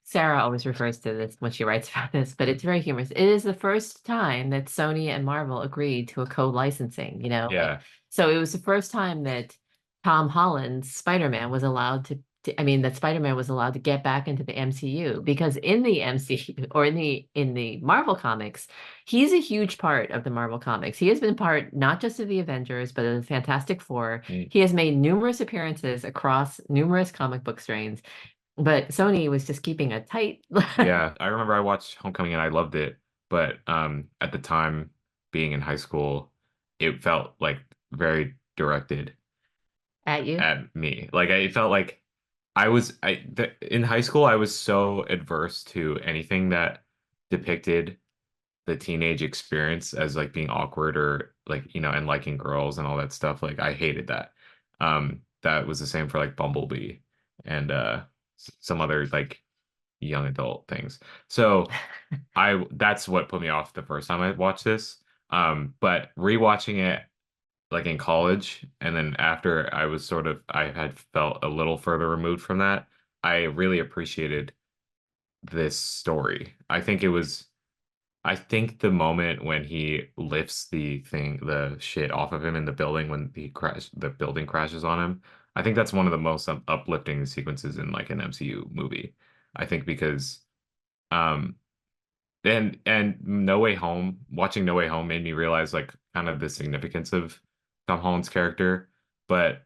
Sarah always refers to this when she writes about this, but it's very humorous. It is the first time that Sony and Marvel agreed to a co-licensing, yeah, so it was the first time that Tom Holland's Spider-Man was allowed I mean, that Spider-Man was allowed to get back into the MCU because in the MCU or in the Marvel comics, he's a huge part of the Marvel comics. He has been part not just of the Avengers, but of the Fantastic Four. mm, He has made numerous appearances across numerous comic book strains, but Sony was just keeping a tight yeah. I remember I watched Homecoming and I loved it, but at the time being in high school, it felt like very directed at you. at me. Like I felt like in high school I was so adverse to anything that depicted the teenage experience as like being awkward or like and liking girls and all that stuff. Like I hated that. That was the same for like Bumblebee and some other like young adult things. So I that's what put me off the first time I watched this. But rewatching it like in college and then after I had felt a little further removed from that, I really appreciated this story. I think the moment when he lifts the shit off of him in the building when the building crashes on him, I think that's one of the most uplifting sequences in like an MCU movie. I think because um and No Way Home, watching No Way Home made me realize like kind of the significance of Tom Holland's character, but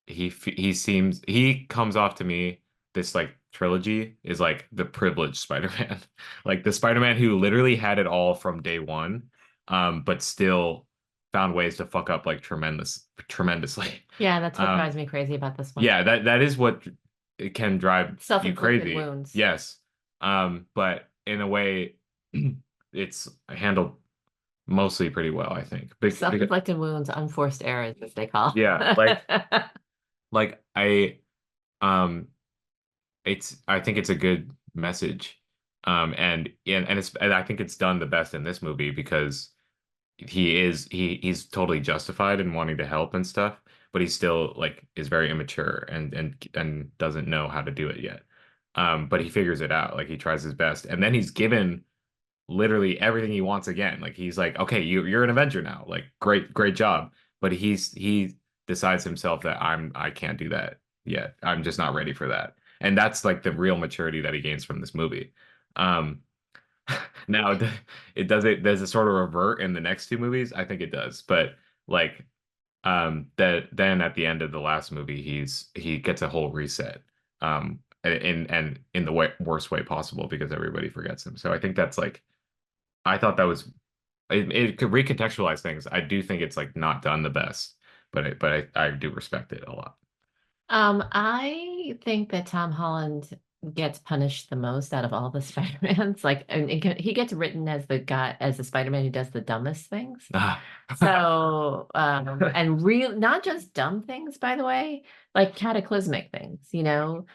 he comes off to me this like trilogy is like the privileged Spider-Man. Like the Spider-Man who literally had it all from day one, but still found ways to fuck up like tremendously. Yeah, that's what Um, drives me crazy about this one. yeah, that is what it can drive you Self-inflicted crazy. wounds. Yes. But in a way, it's handled mostly pretty well, I think. Because Self-inflicted wounds, unforced errors, as they call. yeah, like um I think it's a good message. And I think it's done the best in this movie because he's totally justified in wanting to help and stuff, but he still like is very immature and doesn't know how to do it yet. But he figures it out. Like he tries his best, and then he's given literally everything he wants again. Like he's like, okay, you're an Avenger now. Like great job. But he decides himself that I can't do that yet. I'm just not ready for that. And that's like the real maturity that he gains from this movie. Um, now it does it sort of revert in the next two movies? I think it does. But like that then at the end of the last movie he gets a whole reset. In the worst way possible because everybody forgets him. So I think that's like I thought that was it could recontextualize things. I do think it's like not done the best, but I do respect it a lot. I think that Tom Holland gets punished the most out of all the Spider-Mans. Like, and he gets written as the guy, as the Spider-Man who does the dumbest things. Ah. So, and real, not just dumb things, by the way, like cataclysmic things,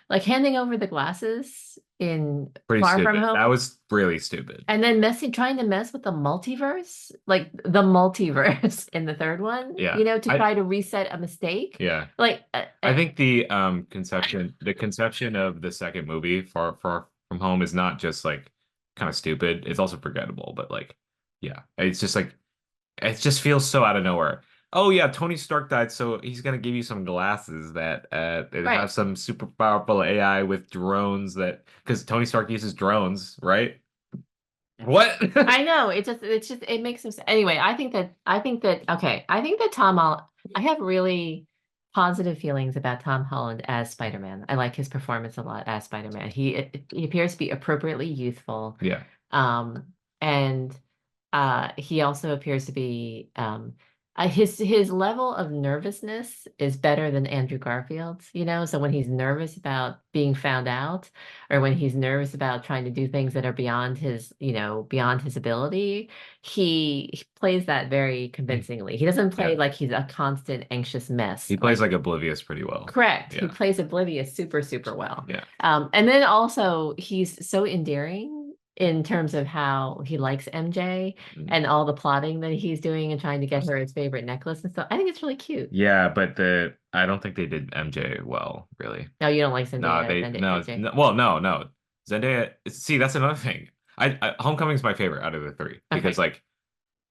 like handing over the glasses in Pretty Far From stupid. That Home. was really stupid. And then trying to mess with the multiverse, like the multiverse in the third one, Yeah. to try to reset a mistake. Yeah. Like, I think the conception of the second movie, Far From Home, is not just like kind of stupid. It's also forgettable, but like, yeah, it's just like it just feels so out of nowhere. Oh yeah, Tony Stark died, so he's gonna give you some glasses that right. have some super powerful AI with drones that because Tony Stark uses drones, right? What? I know. It makes some sense. Anyway, I think that Tom Holland, I have really positive feelings about Tom Holland as Spider-Man. I like his performance a lot as Spider-Man. He appears to be appropriately youthful. Yeah. Um, and he also appears to be his level of nervousness is better than Andrew Garfield's, So when he's nervous about being found out, or when he's nervous about trying to do things that are beyond his ability, he plays that very convincingly. He doesn't play Yeah. like he's a constant anxious mess. He plays Like, like oblivious pretty well. correct. He Yeah. plays oblivious super, super well. Yeah. And then also he's so endearing in terms of how he likes MJ Mm. and all the plotting that he's doing and trying to get her his favorite necklace and stuff. I think it's really cute. Yeah, but the I don't think they did MJ well, really. No, you don't like No, Zendaya, they no, MJ. no well, no, no. Zendaya, see, that's another thing. Homecoming's my favorite out of the three because Okay. like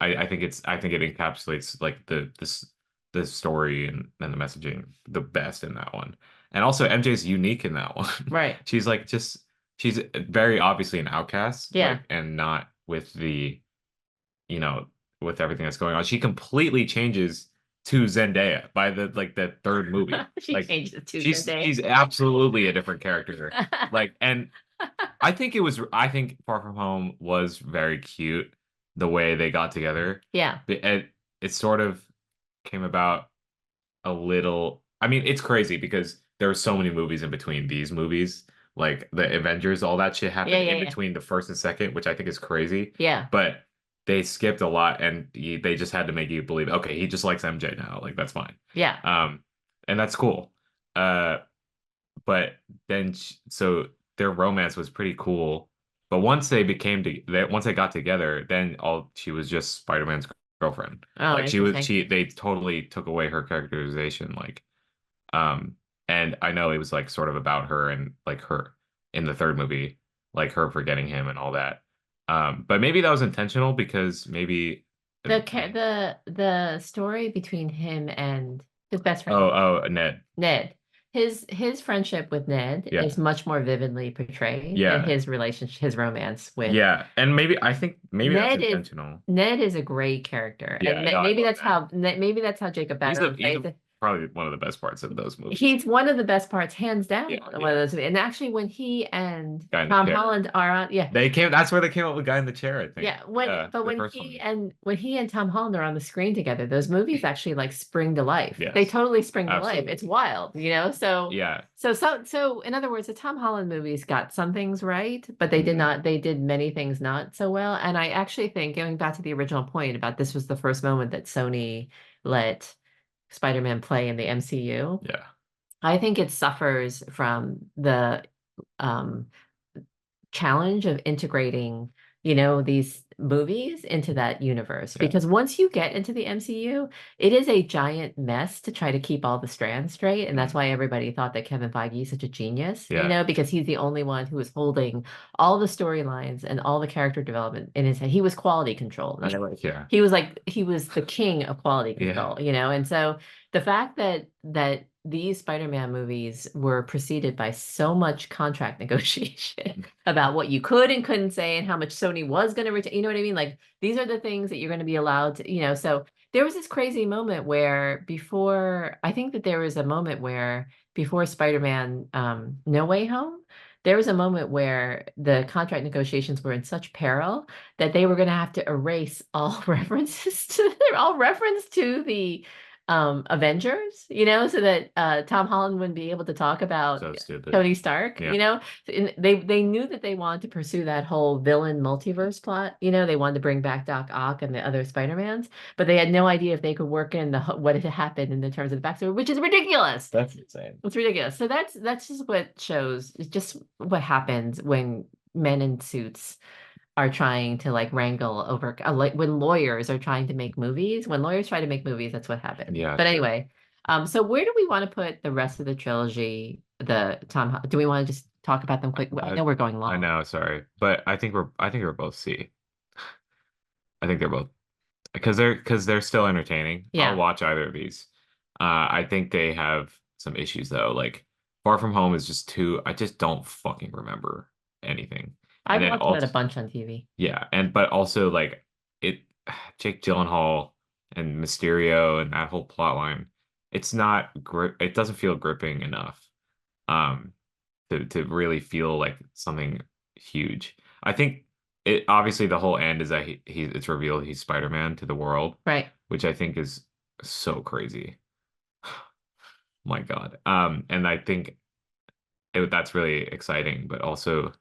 I think it encapsulates like the story and the messaging the best in that one. And also MJ's unique in that one. Right. She's like just she's very obviously an outcast, Yeah. like and not with the you know, with everything that's going on. She completely changes to Zendaya by the third movie. She Like changed it to Zendaya. she's absolutely a different character. Like and I think Far From Home was very cute the way they got together. Yeah. It sort of came about a little. I mean, it's crazy because there were so many movies in between these movies, like the Avengers, all that shit Yeah, happened yeah, in yeah. between the first and second, which I think is crazy. Yeah. But they skipped a lot, and they just had to make you believe, okay, he just likes MJ now, like that's fine. Yeah. Um, and that's cool. Uh, but then so their romance was pretty cool. But once they got together, then all she was just Spider-Man's girlfriend. Oh, Like interesting. they totally took away her characterization. Um, and I know it was like sort of about her and like her in the third movie, like her forgetting him and all that. But maybe that was intentional because maybe The story between him and his best friend, oh Ned. Ned. His friendship with Ned Yeah. is much more vividly portrayed than Yeah. his romance with Yeah. And maybe I think maybe that's Ned is intentional. Ned is a great character, and Yeah, no, I love Ned. maybe that's how Jacob Batalon He's plays it. probably one of the best parts of those movies. He's one of the best parts, hands down. Yeah, One yeah. of those, and actually, when he and Guy in the Tom chair. Holland are on, yeah, That's where they came up with Guy in the Chair, I think. yeah. The first one. When he and Tom Holland are on the screen together, those movies actually like spring to life. They Yes, totally spring to life. It's absolutely. wild. Yeah. So in other words, the Tom Holland movies got some things right, but Mhm. they did many things not so well. And I actually think, going back to the original point about this was the first moment that Sony let Spider-Man play in the MCU. Yeah. I think it suffers from the um challenge of integrating, these movies into that universe. Yeah. Because once you get into the MCU, it is a giant mess to try to keep all the strands straight. And that's Mhm. why everybody thought that Kevin Feige is such a genius, Yeah. because he's the only one who is holding all the storylines and all the character development in his head. He was quality control, in other words. Yeah. He was the king of quality Yeah. control, and so the fact that these Spider-Man movies were preceded by so much contract negotiation about what you could and couldn't say and how much Sony was going to retain. You know what I mean? Like, these are the things that you're going to be allowed to. So there was this crazy moment where I think that there was a moment where before Spider-Man No Way Home, there was a moment where the contract negotiations were in such peril that they were going to have to erase all references to the Avengers, so that Tom Holland wouldn't be able to talk about So stupid. Tony Stark, Yeah. And they knew that they wanted to pursue that whole villain multiverse plot, they wanted to bring back Doc Ock and the other Spider-Mans, but they had no idea if they could work in what had happened in the terms of the backstory, which is ridiculous. That's insane. It's ridiculous. So that's just what shows, it's just what happens when men in suits are trying to like wrangle over like when lawyers are trying to make movies. When lawyers try to make movies, that's what happens. Yeah, But true. anyway, so where do we want to put the rest of the trilogy? Do we want to just talk about them quick? I I know we're going I long. know, sorry. But I think we're both C. I think they're both because they're still entertaining. I'll Yeah, watch either of these. I think they have some issues though. Like Far From Home is just too I just don't fucking remember anything. And I've then watched that a also bunch on TV. yeah, and but also like it Jake Gyllenhaal and Mysterio and that whole plot line, it's not it doesn't feel gripping enough to really feel like something huge. I think it obviously the whole end is that it's revealed he's Spider-Man to the world, Right. which I think is so crazy. My God. And I think that's really exciting, but also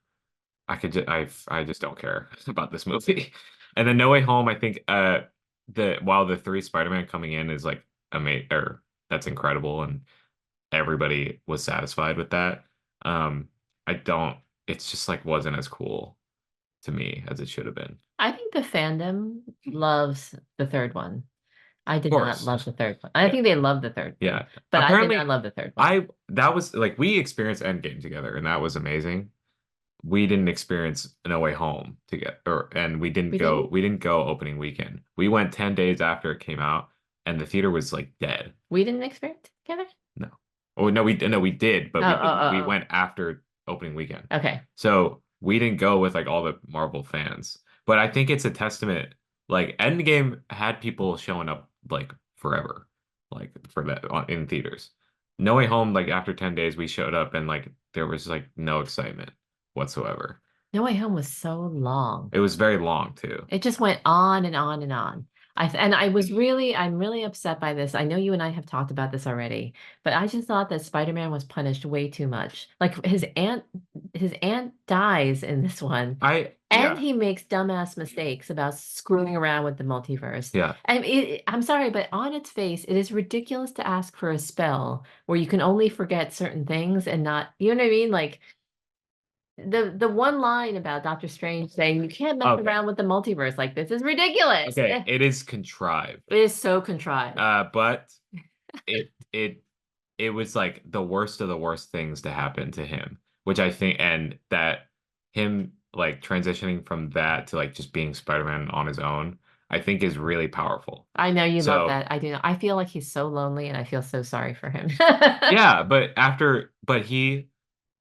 I just don't care about this movie. And then No Way Home, I think the while the three Spider-Man coming in is like amazing or that's incredible and everybody was satisfied with that. Um, I don't it's just like wasn't as cool to me as it should have been. I think the fandom loves the third one. I Of did not course. love the third one. I Yeah. think they love the third one, Yeah. but I did not Apparently love the third one. I that was like we experienced Endgame together and that was amazing. We didn't experience No Way Home together, and We didn't. we didn't go opening weekend. We went 10 days after it came out, and the theater was like dead. We didn't experience it together. No. Oh no, we did, but Oh, we oh, went after opening weekend. oh. Okay. So we didn't go with like all the Marvel fans. But I think it's a testament, like Endgame had people showing up like forever, like for that in theaters. No Way Home, like after 10 days, we showed up and like there was like no excitement whatsoever. No Way Home was so long. It was very long too. It just went on and on and on. I'm really upset by this. I know you and I have talked about this already, but I just thought that Spider-Man was punished way too much. Like his aunt dies in this one, and Yeah, he makes dumbass mistakes about screwing around with the multiverse. yeah. I'm sorry, but on its face, it is ridiculous to ask for a spell where you can only forget certain things and not, you know what I mean? Like the one line about Doctor Strange saying you can't mess Okay, around with the multiverse like this is ridiculous. okay. It is contrived. It is so contrived. But it it it was like the worst of the worst things to happen to him, which I think, and that him like transitioning from that to like just being Spider-Man on his own, I think is really powerful. I know you love So that. I do know. I feel like he's so lonely and I feel so sorry for him. yeah, but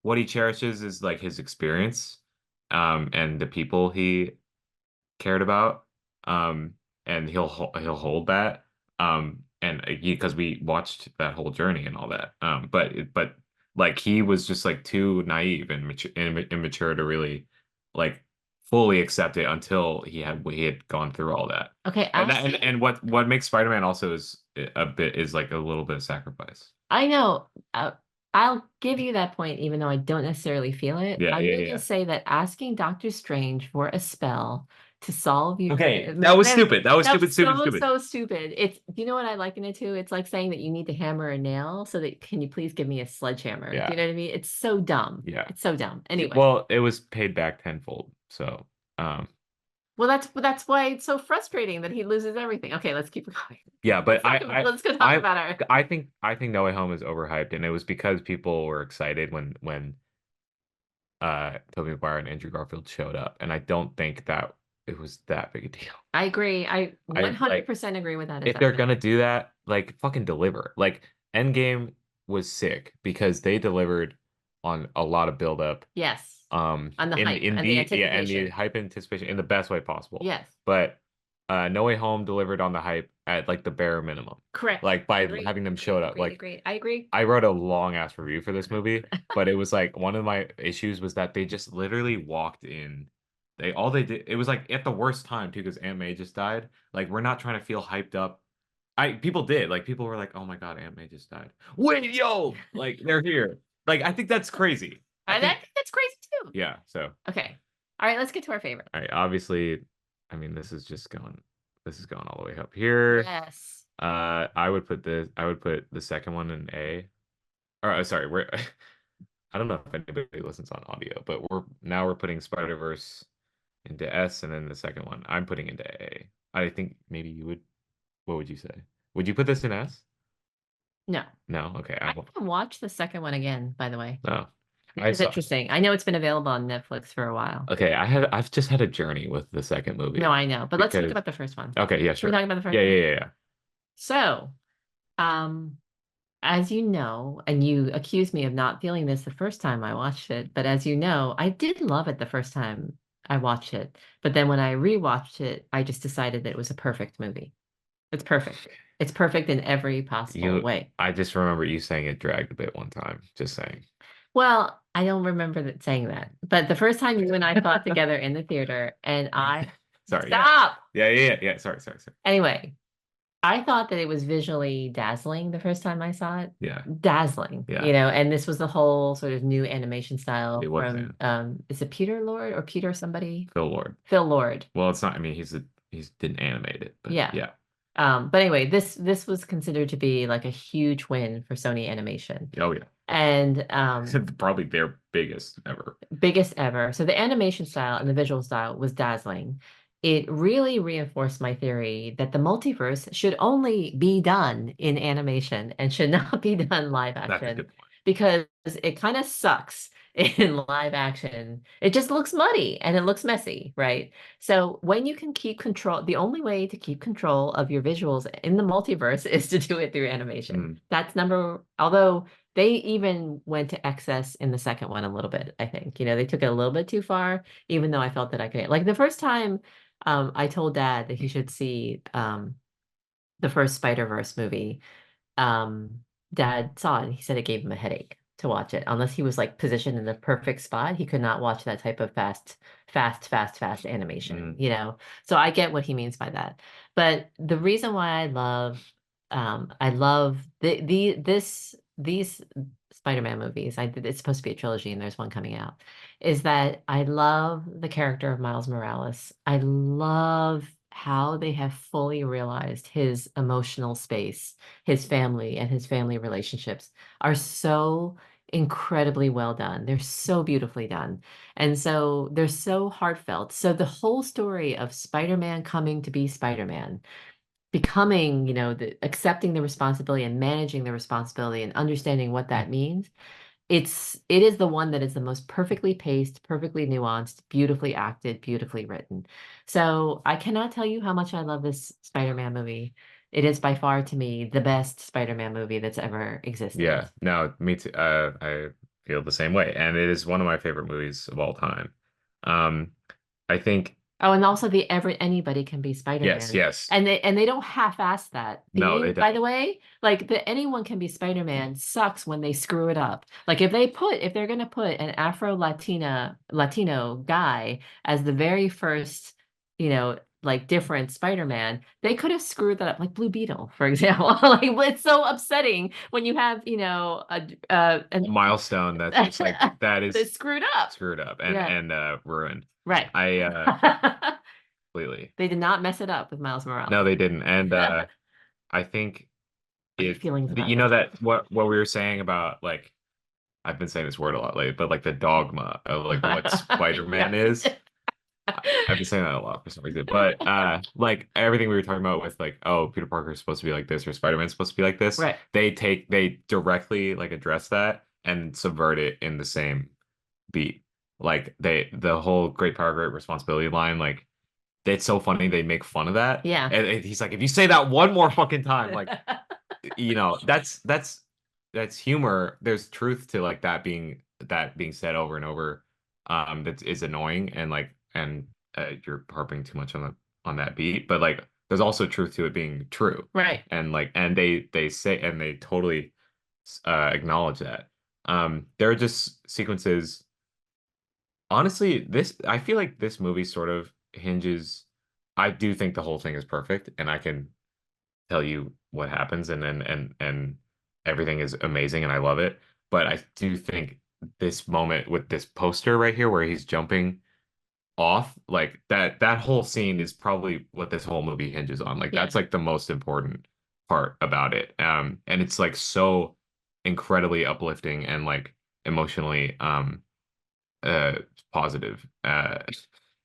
what he cherishes is like his experience, and the people he cared about, um, and he'll hold that, and because we watched that whole journey and all that, but like he was just like too naive and immature to really like fully accept it until he had gone through all that, Okay, and asking. what makes Spider-Man also is like a little bit of sacrifice. I know. I'll give you that point, even though I don't necessarily feel it. Yeah, I'm yeah, going to yeah. say that asking Doctor Strange for a spell to solve your Okay, that was stupid. That was stupid, that's stupid, so stupid. so stupid. It's do you know what I liken it to? It's like saying that you need to hammer a nail, so that can you please give me a sledgehammer? Do Yeah, you know what I mean? It's so dumb. yeah. It's so dumb. Anyway, Well, it was paid back tenfold. So, well that's why it's so frustrating that he loses everything. Okay, let's keep going. yeah, but Let's go talk about our. I think No Way Home is overhyped, and it was because people were excited when Tobey Maguire and Andrew Garfield showed up, and I don't think that it was that big a deal. I agree. I I like 100% agree with that if they're assessment. gonna do that, like fucking deliver. Like Endgame was sick because they delivered on a lot of buildup, Yes, on the hype in and the the yeah, and the anticipation. hype anticipation in the best way possible. Yes, But No Way Home delivered on the hype at like the bare minimum, correct. like by Agreed. having them showed Agreed. up. Agreed. Like Agreed. I agree. I wrote a long ass review for this movie, but it was like one of my issues was that they just literally walked in. They did it was like at the worst time too because Aunt May just died. Like we're not trying to feel hyped up I people did like people were like, "Oh my God, Aunt May just died." Wait, yo, like they're here. Like I think that's crazy. I I think think that's crazy too. yeah. So Okay. All right, let's get to our favorite. all right, obviously, I mean this is going all the way up here. Yes. I would put the second one in A. Or sorry, we're I don't know if anybody listens on audio, but we're putting Spider-Verse into S, and then the second one I'm putting into A. I think maybe you would. What would you say? Would you put this in S? No. No. Okay. I I will. can watch the second one again, by the way. No. This I is saw. interesting. I know it's been available on Netflix for a while. Okay. I've just had a journey with the second No, movie I know. But let's talk because. about the first one. Okay. Yeah. Can we Sure. talk about the Yeah. first Yeah. one? Yeah. Yeah. So, um, as you know, and you accused me of not feeling this the first time I watched it, but as you know, I did love it the first time I watched it. But then when I rewatched it, I just decided that it was a perfect movie. It's perfect. It's perfect in every possible You. way. I just remember you saying it dragged a bit one time. Just saying. Well, I don't remember that saying that, but the first time you and I saw it together in the theater, and I Sorry. Yeah. stop. Yeah. Yeah. Yeah. Yeah. Sorry. Sorry. Sorry. Anyway, I thought that it was visually dazzling the first time I saw it. Yeah. Dazzling, Yeah. and this was the whole sort of new animation It style was. Yeah. from is it Peter Lord or Peter somebody? Phil Lord. Phil Lord. Well, it's not. I mean, he's didn't animate it, but Yeah. yeah. But anyway, this was considered to be like a huge win for Sony Animation. Oh yeah. And Probably their biggest ever. biggest ever. So the animation style and the visual style was dazzling. It really reinforced my theory that the multiverse should only be done in animation and should not be done live That's a action good point. because it kind of sucks in live action. It just looks muddy and it looks messy, right? So when you can keep control, the only way to keep control of your visuals in the multiverse is to do it through animation. Mm. That's although they even went to excess in the second one a little bit, I think. They took it a little bit too far, even though I felt that I could. Like the first time I told Dad that he should see the first Spider-Verse movie, um, Dad saw it and he said it gave him a headache to watch it. Unless he was like positioned in the perfect spot, he could not watch that type of fast animation, Mm. So I get what he means by that. But the reason why I love these Spider-Man movies. It's supposed to be a trilogy and there's one coming out. Is that I love the character of Miles Morales. I love how they have fully realized his emotional space, his family and his family relationships are so incredibly well done. They're so beautifully done. And so they're so heartfelt. So the whole story of Spider-Man coming to be Spider-Man, becoming, accepting the responsibility and managing the responsibility and understanding what that means, it is the one that is the most perfectly paced, perfectly nuanced, beautifully acted, beautifully written. So I cannot tell you how much I love this Spider-Man movie. It is by far to me the best Spider-Man movie that's ever existed. Yeah, no, me too. I feel the same way, and it is one of my favorite movies of all time. Um, I think Oh, and also the anybody can be yes, Spider-Man. yes. And they don't half-ass that. No, they By the don't. way, like the anyone can be Spider-Man sucks when they screw it up. Like if they're gonna put an Latino guy as the very first, like different Spider-Man, they could have screwed that up, like Blue Beetle, for example. Like it's so upsetting when you have, A milestone that's just like that that's is screwed up. screwed up Yeah, and ruined. right. I completely. They did not mess it up with Miles No, Morales. they didn't. And I think What are your feelings about you know this? that what we were saying about like I've been saying this word a lot lately, but like the dogma of like what Spider-Man Yes. is. I've been saying that a lot for some reason, but like everything we were talking about with like, oh, Peter Parker is supposed to be like this or Spider-Man's supposed to be like this, Right. they directly like address that and subvert it in the same beat. Like the whole great power, great responsibility line, like it's so funny they make fun of that. Yeah. And he's like, if you say that one more fucking time, like that's humor. There's truth to like that being said over and over. That is annoying and like and you're harping too much on that beat. But like there's also truth to it being true. Right. And like and they say and they totally acknowledge that. There are just sequences. Honestly, this I feel like this movie sort of hinges. I do think the whole thing is perfect, and I can tell you what happens, and everything is amazing and I love it. But I do think this moment with this poster right here where he's jumping off, like that whole scene is probably what this whole movie hinges on. Like Yeah. that's like the most important part about it. And it's like so incredibly uplifting and like emotionally uh positive.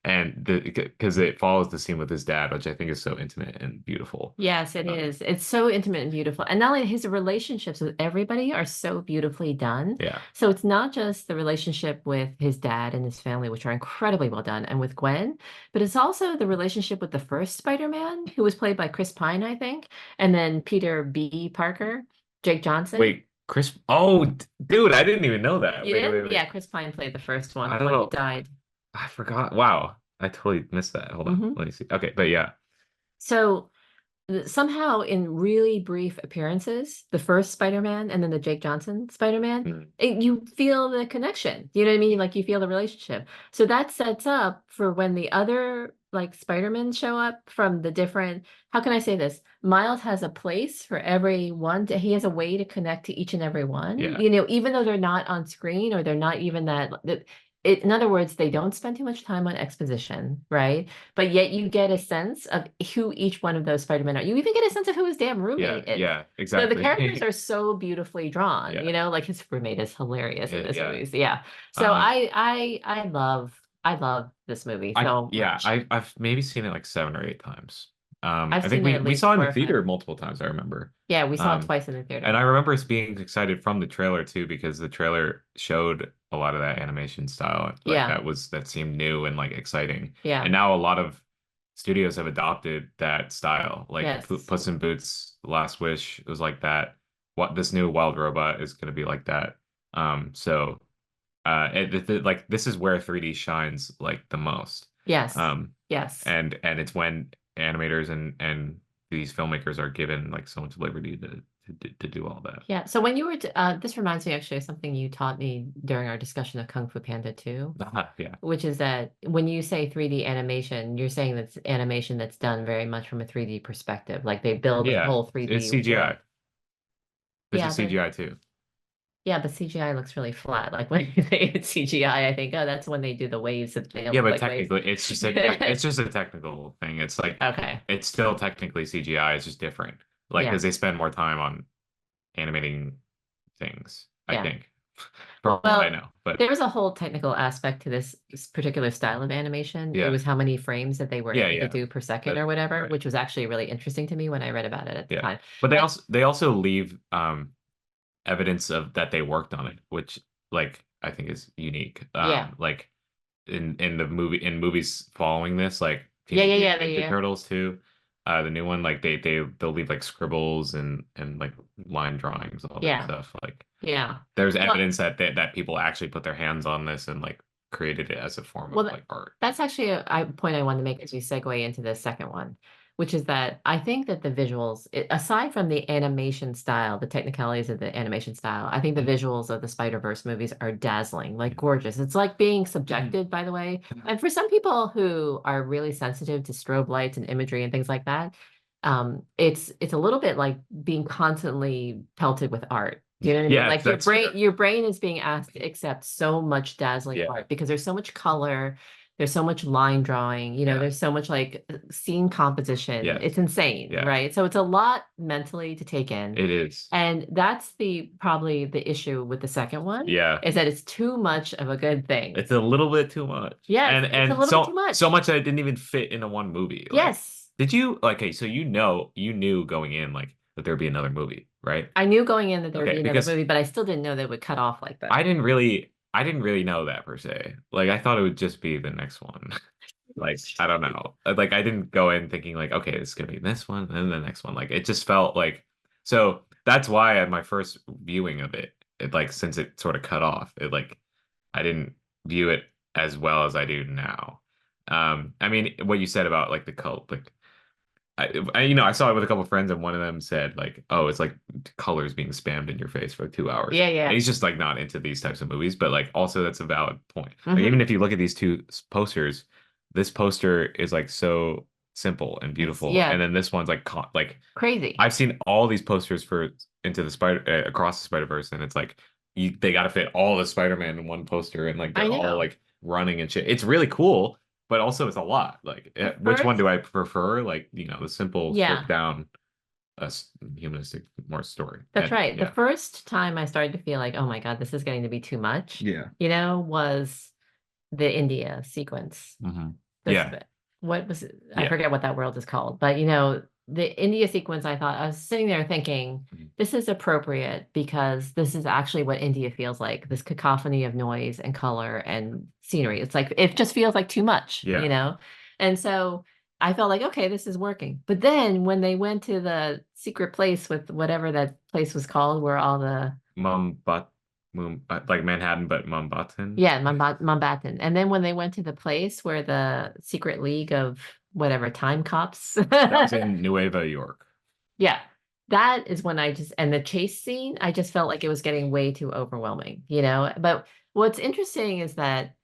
And because it follows the scene with his dad, which I think is so intimate and beautiful. Yes, it Um, is. It's so intimate and beautiful. And not only his relationships with everybody are so beautifully done. yeah. So it's not just the relationship with his dad and his family, which are incredibly well done, and with Gwen, but it's also the relationship with the first Spider-Man, who was played by Chris Pine, I think, and then Peter B. Parker, Jake Johnson. Wait, Chris. Oh, dude, I didn't even know that. You Wait, did? wait, wait. Yeah, Chris Pine played the first one, I the don't one who know. died. I forgot. Wow, I totally missed that. Hold on, Hmm. let me see. Okay, but yeah. So somehow in really brief appearances, the first Spider-Man and then the Jake Johnson Spider-Man, Mm, you feel the connection. You know what I mean? Like you feel the relationship. So that sets up for when the other like Spider-Man show up from the different, how can I say this? Miles has a place for every one. He has a way to connect to each and every one. yeah, You know, even though they're not on screen or they're not even that in other words, they don't spend too much time on exposition, right? But yet you get a sense of who each one of those Spider-Men are. You even get a sense of who his damn yeah, roommate is. yeah, So the characters exactly. are so beautifully drawn, Yeah, you know, like his roommate is hilarious in this yeah. movie. So yeah. So Um, I love this movie so much. I've maybe seen it like 7 or 8 times. I've I think seen it at we least saw it in four the or five. theater multiple times, I remember. Yeah, we saw it Um, twice in the and theater. I remember us being excited from the trailer too, because the trailer showed a lot of that animation style, like Yeah, that seemed new and like exciting. And yeah, now a lot of studios have adopted that style. Like yes. Puss in Boots, Last Wish was like that. What this new Wild Robot is going to be like that. So like this is where 3D shines like the most. Yes. Um, Yes. and it's when animators and these filmmakers are given like so much liberty to do all that. Yeah. So when you were, this reminds me actually of something you taught me during our discussion of Kung Fu Panda 2, Yeah. which is that when you say 3D animation, you're saying that's animation that's done very much from a 3D perspective. Like they build a Yeah. whole It's 3D CGI. world. This Yeah, is but CGI too. yeah, but CGI looks really flat. Like when you say it's CGI, I think, oh, that's when they do the waves that they don't Yeah, look but like waves. technically it's just a technical thing. It's like Okay. it's still technically CGI, it's just different. Like Yeah. because they spend more time on animating things, I Yeah. think. From what I Well, know. But there's a whole technical aspect to this particular style of animation. It yeah. was how many frames that they were Yeah, able to yeah. do per second But or whatever, right. which was actually really interesting to me when I read about it at the Yeah. time. But And they also leave evidence of that they worked on it, which like I think is unique. yeah. Like in the movies following this, like Yeah, Teenage yeah, Mutant yeah, Ninja yeah. Turtles too. The new one, like they'll leave like scribbles and like line drawings, all that Yeah. stuff. Like Yeah. there's Well, evidence that people actually put their hands on this and like created it as a form of well, like art. that's actually a point I wanted to make as we segue into the second one, which is that I think that the visuals, aside from the animation style, the technicalities of the animation style, I think the Mhm. visuals of the Spider-Verse movies are dazzling, like Yeah. gorgeous. It's like being Mhm. subjected, by the way. And for some people who are really sensitive to strobe lights and imagery and things like that, it's a little bit like being constantly pelted with art. Do you know what I mean? Yeah, Like that's fair. your brain is being asked to accept so much dazzling Yeah, art because there's so much color, there's so much line drawing, you know, yeah, there's so much like scene composition. yes, It's insane, yeah, right? So it's a lot mentally to take in. it is. And that's the probably the issue with the second one Yeah, is that it's too much of a good thing. it's a little bit too much, Yeah, and it's a little bit too so much. much that it didn't even fit into one movie. Like, Yes. did you like? Okay, so you knew going in like that there'd be another movie, right? I knew going in that there would be Okay, another because movie, but I still didn't know that it would cut off like that. I didn't really know that per se. Like, I thought it would just be the next one. Like, I don't know. Like, I didn't go in thinking like, okay, this is gonna be this one and the next one. Like, it just felt like so. That's why at my first viewing of it, like since it sort of cut off, it like I didn't view it as well as I do now. I mean, what you said about like the cult, like I saw it with a couple of friends, and one of them said like, "Oh, it's like colors being spammed in your face for 2 hours." Yeah, And yeah. he's just like not into these types of movies, but like also that's a valid point. Like even Hmm. if you look at these two posters, this poster is like so. simple and It's beautiful. yeah, And then this one's like crazy. I've seen all these posters for Into the Spider Across the Spider-Verse, and it's like they got to fit all the Spider-Man in one poster, and like I they're all know. like running and shit. It's really cool, but also it's a lot. Like, The which one do first, I prefer? Like, the simple, stripped yeah. down, humanistic more story. That's And right. The yeah, first time I started to feel like, oh my God, this is getting to be too much, yeah, was the India sequence. hmm This, yeah, what was it? I yeah. forget what that world is called, but the India sequence, I thought I was sitting there thinking, Mhm. this is appropriate because this is actually what India feels like, this cacophony of noise and color and scenery. It's like it just feels like too much, Yeah. And so I felt like, okay, this is working. But then when they went to the secret place with whatever that place was called, where all the Mumbat, like Manhattan, but Mumbatan. yeah, Mountbatten. And then when they went to the place where the secret league of whatever time cops That was in Nueva York. yeah, that is when and the chase scene, I just felt like it was getting way too overwhelming. But what's interesting is that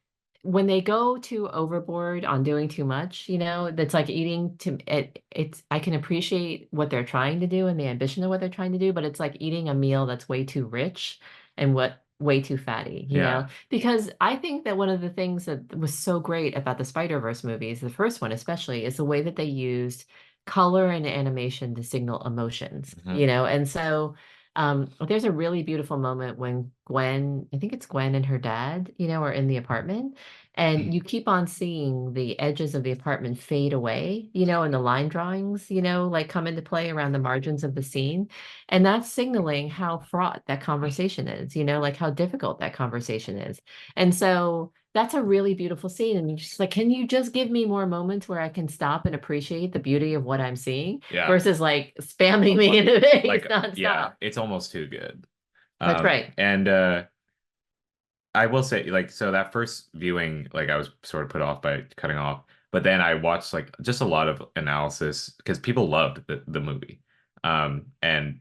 when they go too overboard on doing too much, that's like eating to it. I can appreciate what they're trying to do and the ambition of what they're trying to do, but it's like eating a meal that's way too rich and what way too fatty. Yeah. Because I think that one of the things that was so great about the Spider-Verse movies, the first one especially, is the way that they used color and animation to signal emotions, hmm and so there's a really beautiful moment when Gwen, I think it's Gwen and her dad, are in the apartment, and you keep on seeing the edges of the apartment fade away, and the line drawings, like come into play around the margins of the scene. And that's signaling how fraught that conversation is, like how difficult that conversation is. And so that's a really beautiful scene. And you're just like, can you just give me more moments where I can stop and appreciate the beauty of what I'm seeing Yeah. versus like spamming me in the face Yeah, nonstop? it's almost too good. That's right. And I will say, like, so that first viewing, like, I was sort of put off by cutting off, but then I watched like just a lot of analysis because people loved the movie. And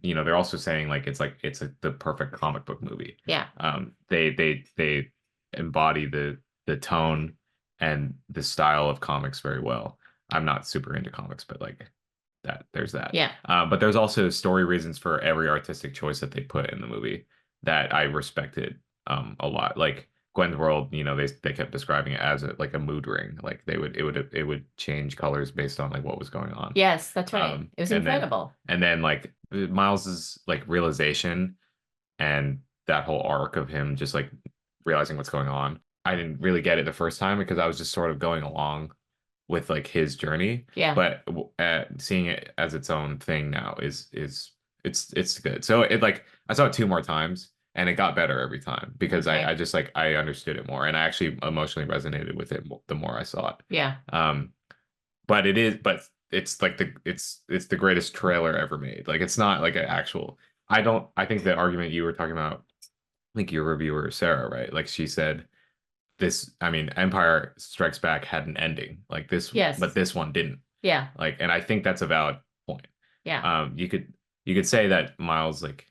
they're also saying like it's the perfect comic book movie. Yeah. They embody the tone and the style of comics very well. I'm not super into comics, but like there's that. Yeah. But there's also story reasons for every artistic choice that they put in the movie that I respected a lot. Like Gwen's World, they kept describing it as like a mood ring. Like it would change colors based on like what was going on. Yes, that's right. It was And then incredible. like Miles's like realization and that whole arc of him just like realizing what's going on. I didn't really get it the first time because I was just sort of going along with like his journey, Yeah. but seeing it as its own thing now it's good. So it like I saw it two more times and it got better every time because I Okay. just like I understood it more and I actually emotionally resonated with it the more I saw it. Yeah. But it's like it's the greatest trailer ever made. Like it's not like an actual. I think the argument you were talking about, I think your reviewer Sarah, right? Like she said this, I mean, Empire Strikes Back had an ending like this, but Yes. this one didn't. Yeah. Like, and I think that's a valid point. Yeah. You could say that Miles like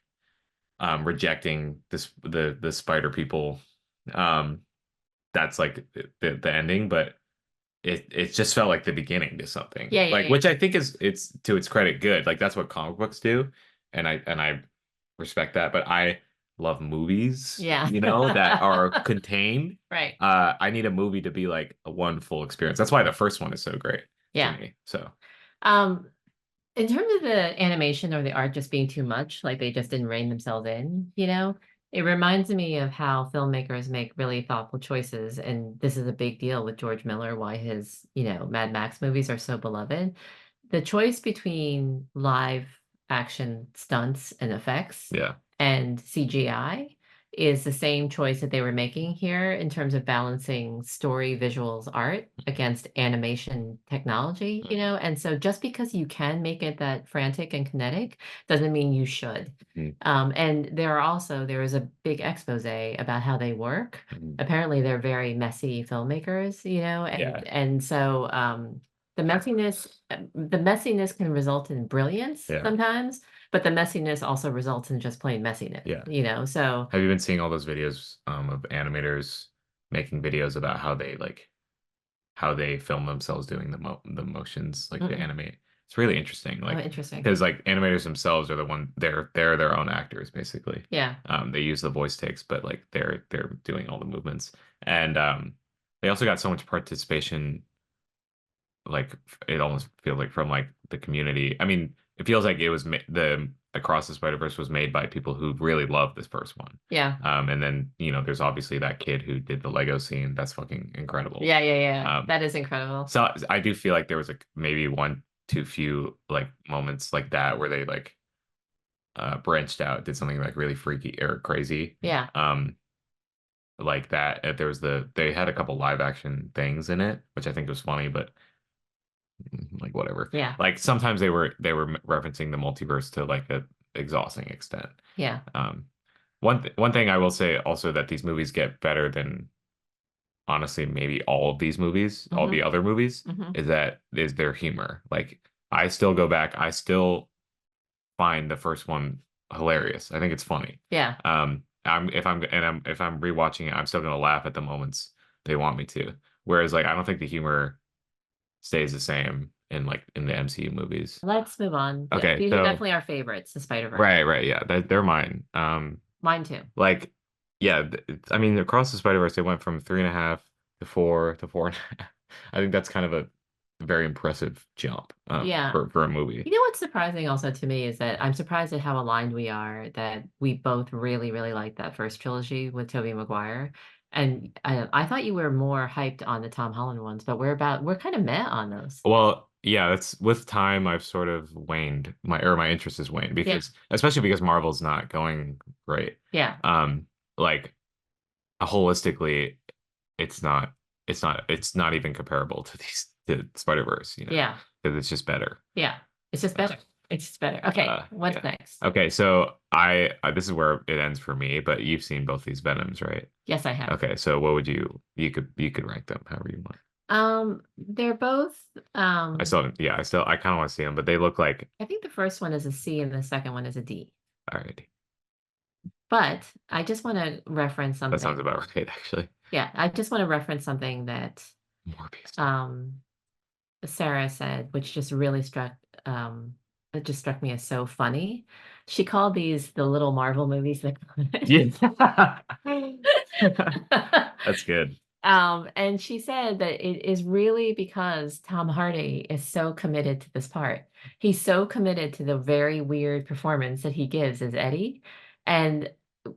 rejecting the spider people, um, that's like the ending, but it just felt like the beginning to something. Yeah. Yeah. Like, Yeah. which I think is it's to its credit good. Like that's what comic books do, and I respect that. But I love movies, Yeah. that are contained. Right. I need a movie to be like a one full experience. That's why the first one is so great to Yeah. me. So Um, in terms of the animation or the art just being too much, like they just didn't rein themselves in, it reminds me of how filmmakers make really thoughtful choices. And this is a big deal with George Miller, why his, Mad Max movies are so beloved. The choice between live action stunts and effects yeah. and CGI is the same choice that they were making here in terms of balancing story, visuals, art against animation technology. And so just because you can make it that frantic and kinetic doesn't mean you should. Mhm. And there is a big expose about how they work. Mhm. Apparently, they're very messy filmmakers, Yeah. and so the messiness can result in brilliance Yeah. sometimes, but the messiness also results in just plain messiness, Yeah. so Have you been seeing all those videos of animators making videos about how they like how they film themselves doing the motions, like the Mm-mm. animate. It's really interesting, Oh, like interesting. because like animators themselves are the one they're their own actors basically. Yeah. They use the voice takes, but like they're doing all the movements, and they also got so much participation. Like it almost feels like from like the community. I mean, it feels like it was the Across the Spider-Verse was made by people who really love this first one. Yeah. And then there's obviously that kid who did the Lego scene. That's fucking incredible. Yeah, yeah, yeah. Um, That is incredible. so I do feel like there was like maybe one too few like moments like that where they like branched out, did something like really freaky or crazy. Yeah. Um, like that. There was they had a couple live action things in it, which I think was funny, but like whatever. Yeah. Like sometimes they were referencing the multiverse to like a exhausting extent. Yeah. Um, one thing I will say also that these movies get better than honestly maybe all of these movies, all Mm-hmm. the other movies, Mm-hmm. is their humor. Like I still go back, I still find the first one hilarious. I think it's funny. Yeah. If I'm rewatching it, I'm still gonna laugh at the moments they want me to. Whereas like I don't think the humor stays the same in the MCU movies. Let's move on. Okay, These are so definitely our favorites, the Spider-Verse. right, yeah, they're mine. Mine too. Like, yeah, I mean, across the Spider-Verse, they went from 3.5 to 4 to 4.5. I think that's kind of a very impressive jump Yeah. for a movie. You know what's surprising also to me is that I'm surprised at how aligned we are that we both really, really like that first trilogy with Tobey Maguire. And I thought you were more hyped on the Tom Holland ones, but we're kind of met on those. Well, yeah, that's with time I've sort of waned my interest has waned Yeah. because especially because Marvel's not going great. Yeah. Like holistically, it's not it's not even comparable to these to Spider-Verse, Yeah. because it's just better. Yeah. It's just Uh, better. It's just better. Okay. What's yeah. next? Okay, so this is where it ends for me, but you've seen both these Venoms, right? Yes, I have. Okay, so what would you could rank them however you want. They're both I kind of want to see them, but they look like I think the first one is a C and the second one is a D. all right. But I just want to reference That sounds something. about right, actually. Yeah, I just want to reference something that Morbius. um Sarah said, which just really um it just struck me as so funny. She called these the little Marvel movies that Yeah. That's good. And she said that it is really because Tom Hardy is so committed to this part. He's so committed to the very weird performance that he gives as Eddie. And,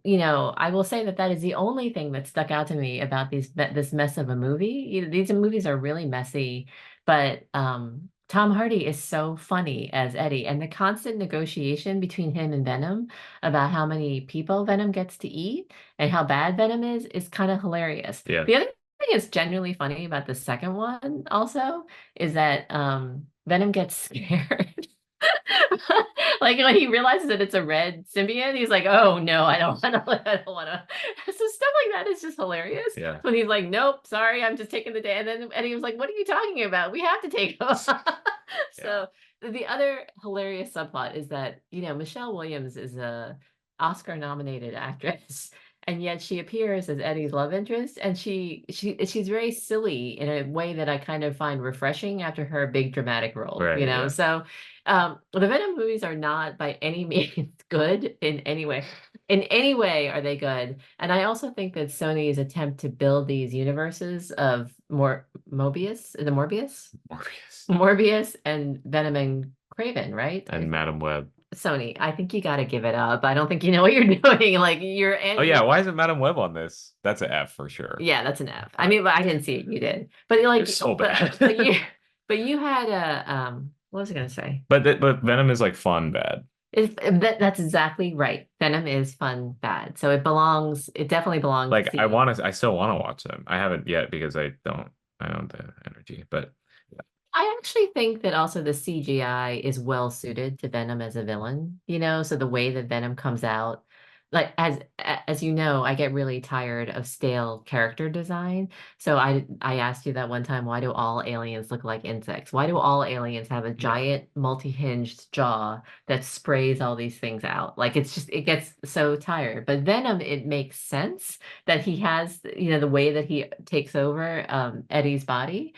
I will say that that is the only thing that stuck out to me about this mess of a movie. These movies are really messy, but Tom Hardy is so funny as Eddie. And the constant negotiation between him and Venom about how many people Venom gets to eat and how bad Venom is kind of hilarious. Yeah. The other thing that's genuinely funny about the second one also is that Venom gets scared. Like when he realizes that it's a red symbiote, he's like, "Oh no, I don't want to. I don't want to." So stuff like that is just hilarious. Yeah. When he's like, "Nope, sorry, I'm just taking the day," and then Eddie was like, "What are you talking about? We have to take him." Yeah. So the other hilarious subplot is that Michelle Williams is a Oscar-nominated actress, and yet she appears as Eddie's love interest, and she's very silly in a way that I kind of find refreshing after her big dramatic role, Right, yeah. So the Venom movies are not by any means good in any way. In any way are they good. And I also think that Sony's attempt to build these universes of Morbius. Morbius and Venom and Craven, right? And Madam Web. Sony, I think you got to give it up. I don't think you know what you're doing. Like Oh yeah, why isn't Madam Web on this? That's an F for sure. yeah, that's an F. I mean, but I didn't see it. You did, but like, It's so but, bad. but you had a what was I gonna say? But Venom is like fun bad. That's exactly right. Venom is fun bad, so it belongs. It definitely belongs Like to C. I still want to watch them. I haven't yet because I don't have the energy. But I actually think that also the CGI is well suited to Venom as a villain. So the way that Venom comes out. like as you know, I get really tired of stale character design. So I asked you that one time, why do all aliens look like insects? Why do all aliens have a Yeah. giant multi-hinged jaw that sprays all these things out? Like it's just it gets so tired. But Venom, it makes sense that he has, the way that he takes over Eddie's body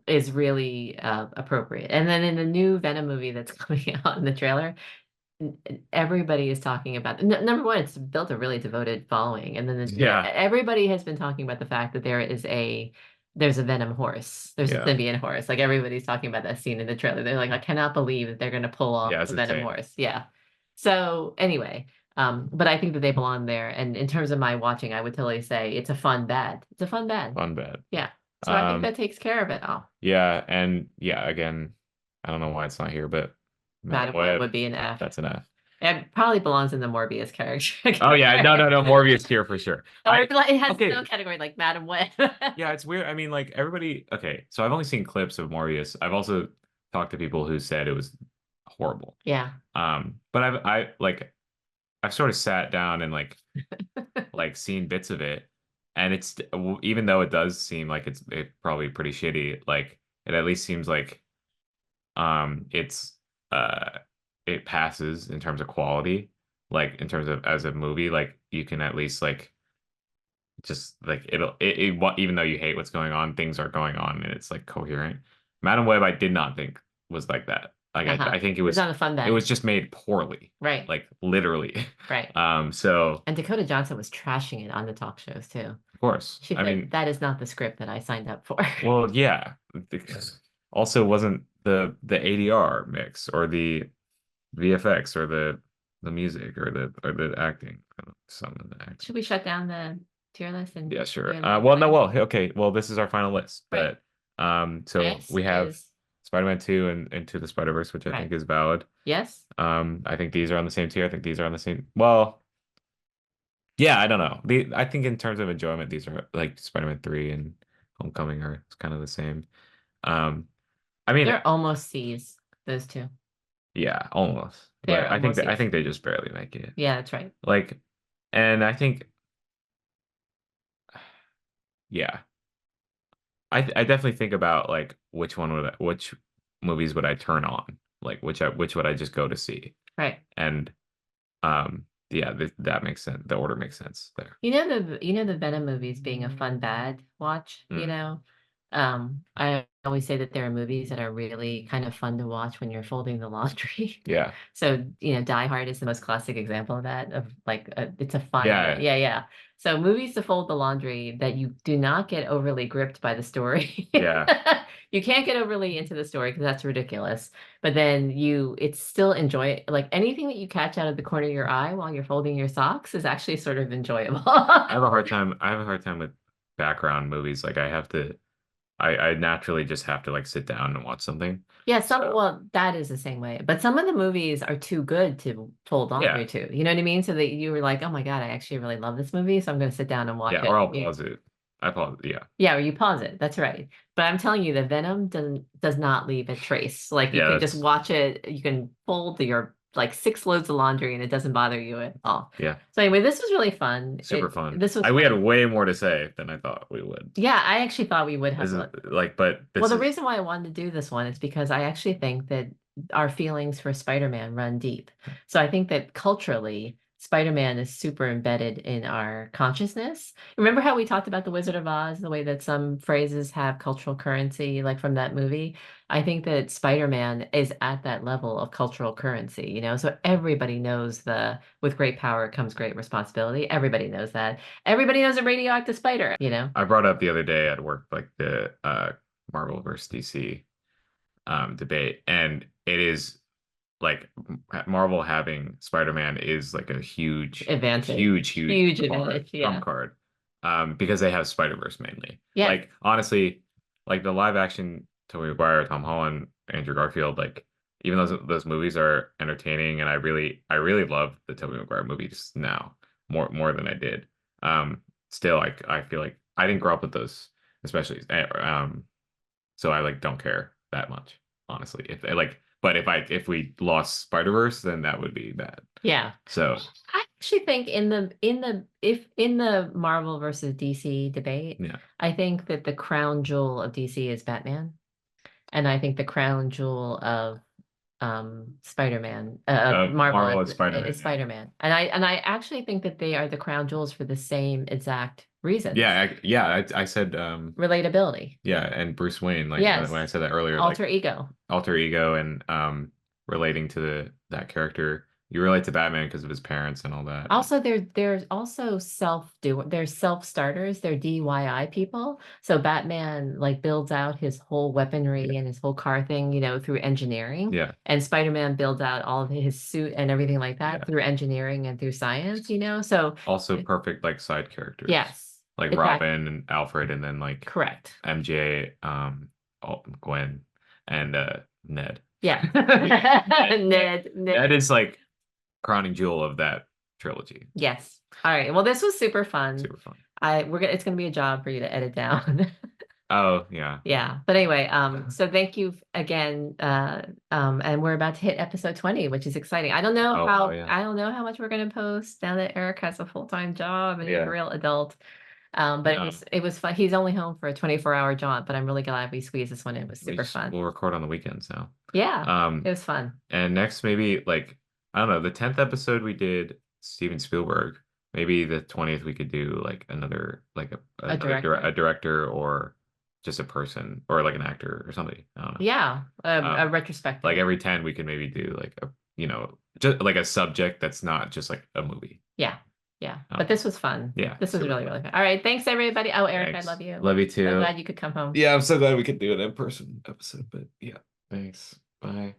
is really appropriate. And then in the new Venom movie that's coming out in the trailer, everybody is talking about number one, it's built a really devoted following, and then Yeah. everybody has been talking about the fact that there's a Venom horse, there's a Yeah. Symbiote horse. Like everybody's talking about that scene in the trailer. They're like, I cannot believe that they're going to pull off Yeah, it's the a Venom tank. horse. Yeah. So anyway, but I think that they belong there. And in terms of my watching, I would totally say it's a fun bad. It's a fun bad. Fun bad. Yeah. So I think Um, that takes care of it all. yeah, and yeah, again, I don't know why it's not here, but Madam Madam Web Web, would be an F. that's an F. It probably belongs in the Morbius character Oh yeah, no, no, category. no, Morbius here for sure. Or it has its Okay, own category like Madam Web. yeah, it's weird. I mean, like everybody, okay, so I've only seen clips of Morbius. I've also talked to people who said it was horrible. Yeah. But I've sort of sat down and like seen bits of it, and it's even though it does seem like it's probably pretty shitty, like it at least seems like it's uh it passes in terms of quality, like in terms of as a movie, like you can at least like just like even though you hate what's going on, things are going on and it's like coherent. Madam Web, I did not think was like that. Like Uh-huh. I think It's not a fun it bed. was just made poorly, Right. like literally. Right. So And Dakota Johnson was trashing it on the talk shows too. of course, She's I like, mean, that is not the script that I signed up for. well, yeah, because also wasn't the ADR mix or the VFX or the music or the acting, some of the acting. Should we shut down the tier list Yeah, and do sure. a rapid Well, no, fire? well, okay. Well, this is our final list, Right. but so Next we have is Spider-Man 2 and Into the Spider-Verse, which I think right. is valid. Yes. I think these are on the same tier. I think these are on the same. Well, yeah, I don't know. I think in terms of enjoyment, these are like Spider-Man 3 and Homecoming are kind of the same. Um, I mean, They're almost C's, those two. yeah, almost. They're But almost I C's. think they just barely make it. Yeah, that's right. Like, and I think, yeah. I definitely think about like which movies would I turn on? Like which would I just go to see? Right. And yeah, that makes sense. The order makes sense there. You know the Venom movies being a fun bad watch, Mm, I always say that there are movies that are really kind of fun to watch when you're folding the laundry. yeah. So, Die Hard is the most classic example of that, of like it's a fun, Yeah. yeah, yeah. So movies to fold the laundry that you do not get overly gripped by the story. Yeah. You can't get overly into the story because that's ridiculous. But then it's still enjoy like anything that you catch out of the corner of your eye while you're folding your socks is actually sort of enjoyable. I have a hard time with background movies. Like I naturally just have to like sit down and watch something. Yeah, So, well, that is the same way. But some of the movies are too good to fold yeah. laundry to. You know what I mean? So that you were like, oh my God, I actually really love this movie, so I'm going to sit down and watch Yeah, or it. I'll pause it. I pause, yeah. Yeah, or you pause it. That's right. But I'm telling you, the Venom does not leave a trace. Like you Yeah, can just that's watch it. You can fold your like six loads of laundry, and it doesn't bother you at all. yeah, So anyway, this was really fun. super fun. This was We had fun. way more to say than I thought we would. Yeah, I actually thought we would This have. is like, but Well, this the is reason why I wanted to do this one is because I actually think that our feelings for Spider-Man run deep. So I think that culturally, Spider-Man is super embedded in our consciousness. Remember how we talked about The Wizard of Oz, the way that some phrases have cultural currency, like from that movie? I think that Spider-Man is at that level of cultural currency. So everybody knows with great power comes great responsibility. Everybody knows that. Everybody knows a radioactive spider. I brought up the other day at work like the Marvel versus DC debate, and it is like Marvel having Spider-Man is like a Advantage. huge Huge card, advantage. trump Yeah. card, because they have Spider-Verse mainly. Yeah. Like honestly, like the live action Tobey Maguire, Tom Holland, Andrew Garfield, like even those movies are entertaining, and I really love the Tobey Maguire movies now more than I did. Still, I feel like I didn't grow up with those, especially so I like don't care that much, honestly. But if we lost Spider-Verse, then that would be bad. Yeah. So actually think in the Marvel versus DC debate, Yeah. I think that the crown jewel of DC is Batman, and I think the crown jewel of Spider-Man Marvel Marvel and Spider-Man, is yeah. Spider-Man. And I actually think that they are the crown jewels for the same exact reasons. Yeah, I said Relatability. yeah, and Bruce Wayne, like when I Yes. said that earlier, like Alter ego. alter ego and relating to that character. You relate to Batman because of his parents and all that. Also, there's also they're self-starters, they're DIY people. So Batman like builds out his whole Yeah. weaponry and his whole car thing, through engineering. Yeah. And Spider-Man builds out all of his suit and everything like that Yeah. through engineering and through science. So Also perfect like side characters. yes, Like exactly. Robin and Alfred and then like Correct. MJ, Gwen and Ned. Yeah. Ned Ned. Ned is like crowning jewel of that trilogy. Yes. All right. Well, this was super fun. Super fun. It's gonna be a job for you to edit down. Oh, yeah. Yeah. But anyway, so thank you again. And we're about to hit episode 20, which is exciting. Oh, wow, yeah. I don't know how much we're gonna post now that Eric has a full-time job and he's a Yeah. real adult. But No, it was fun. He's only home for a 24-hour jaunt, but I'm really glad we squeezed this one in. It was super fun. we'll record on the weekends now. Yeah, it was fun. And next maybe like I don't know, the 10th episode we did Steven Spielberg. Maybe the 20th we could do like another like A director. a director or just a person or like an actor or somebody. I don't know. Yeah, a Um, retrospective. like every 10 we could maybe do like a just like a subject that's not just like a movie. Yeah, yeah. But Um, this was fun. yeah, This was super really, fun. really fun. All right, thanks everybody. Oh, Eric, I Thanks. love you. Love you So too. glad you could come home. Yeah, I'm so glad we could do an in-person episode, but yeah. Thanks. Bye.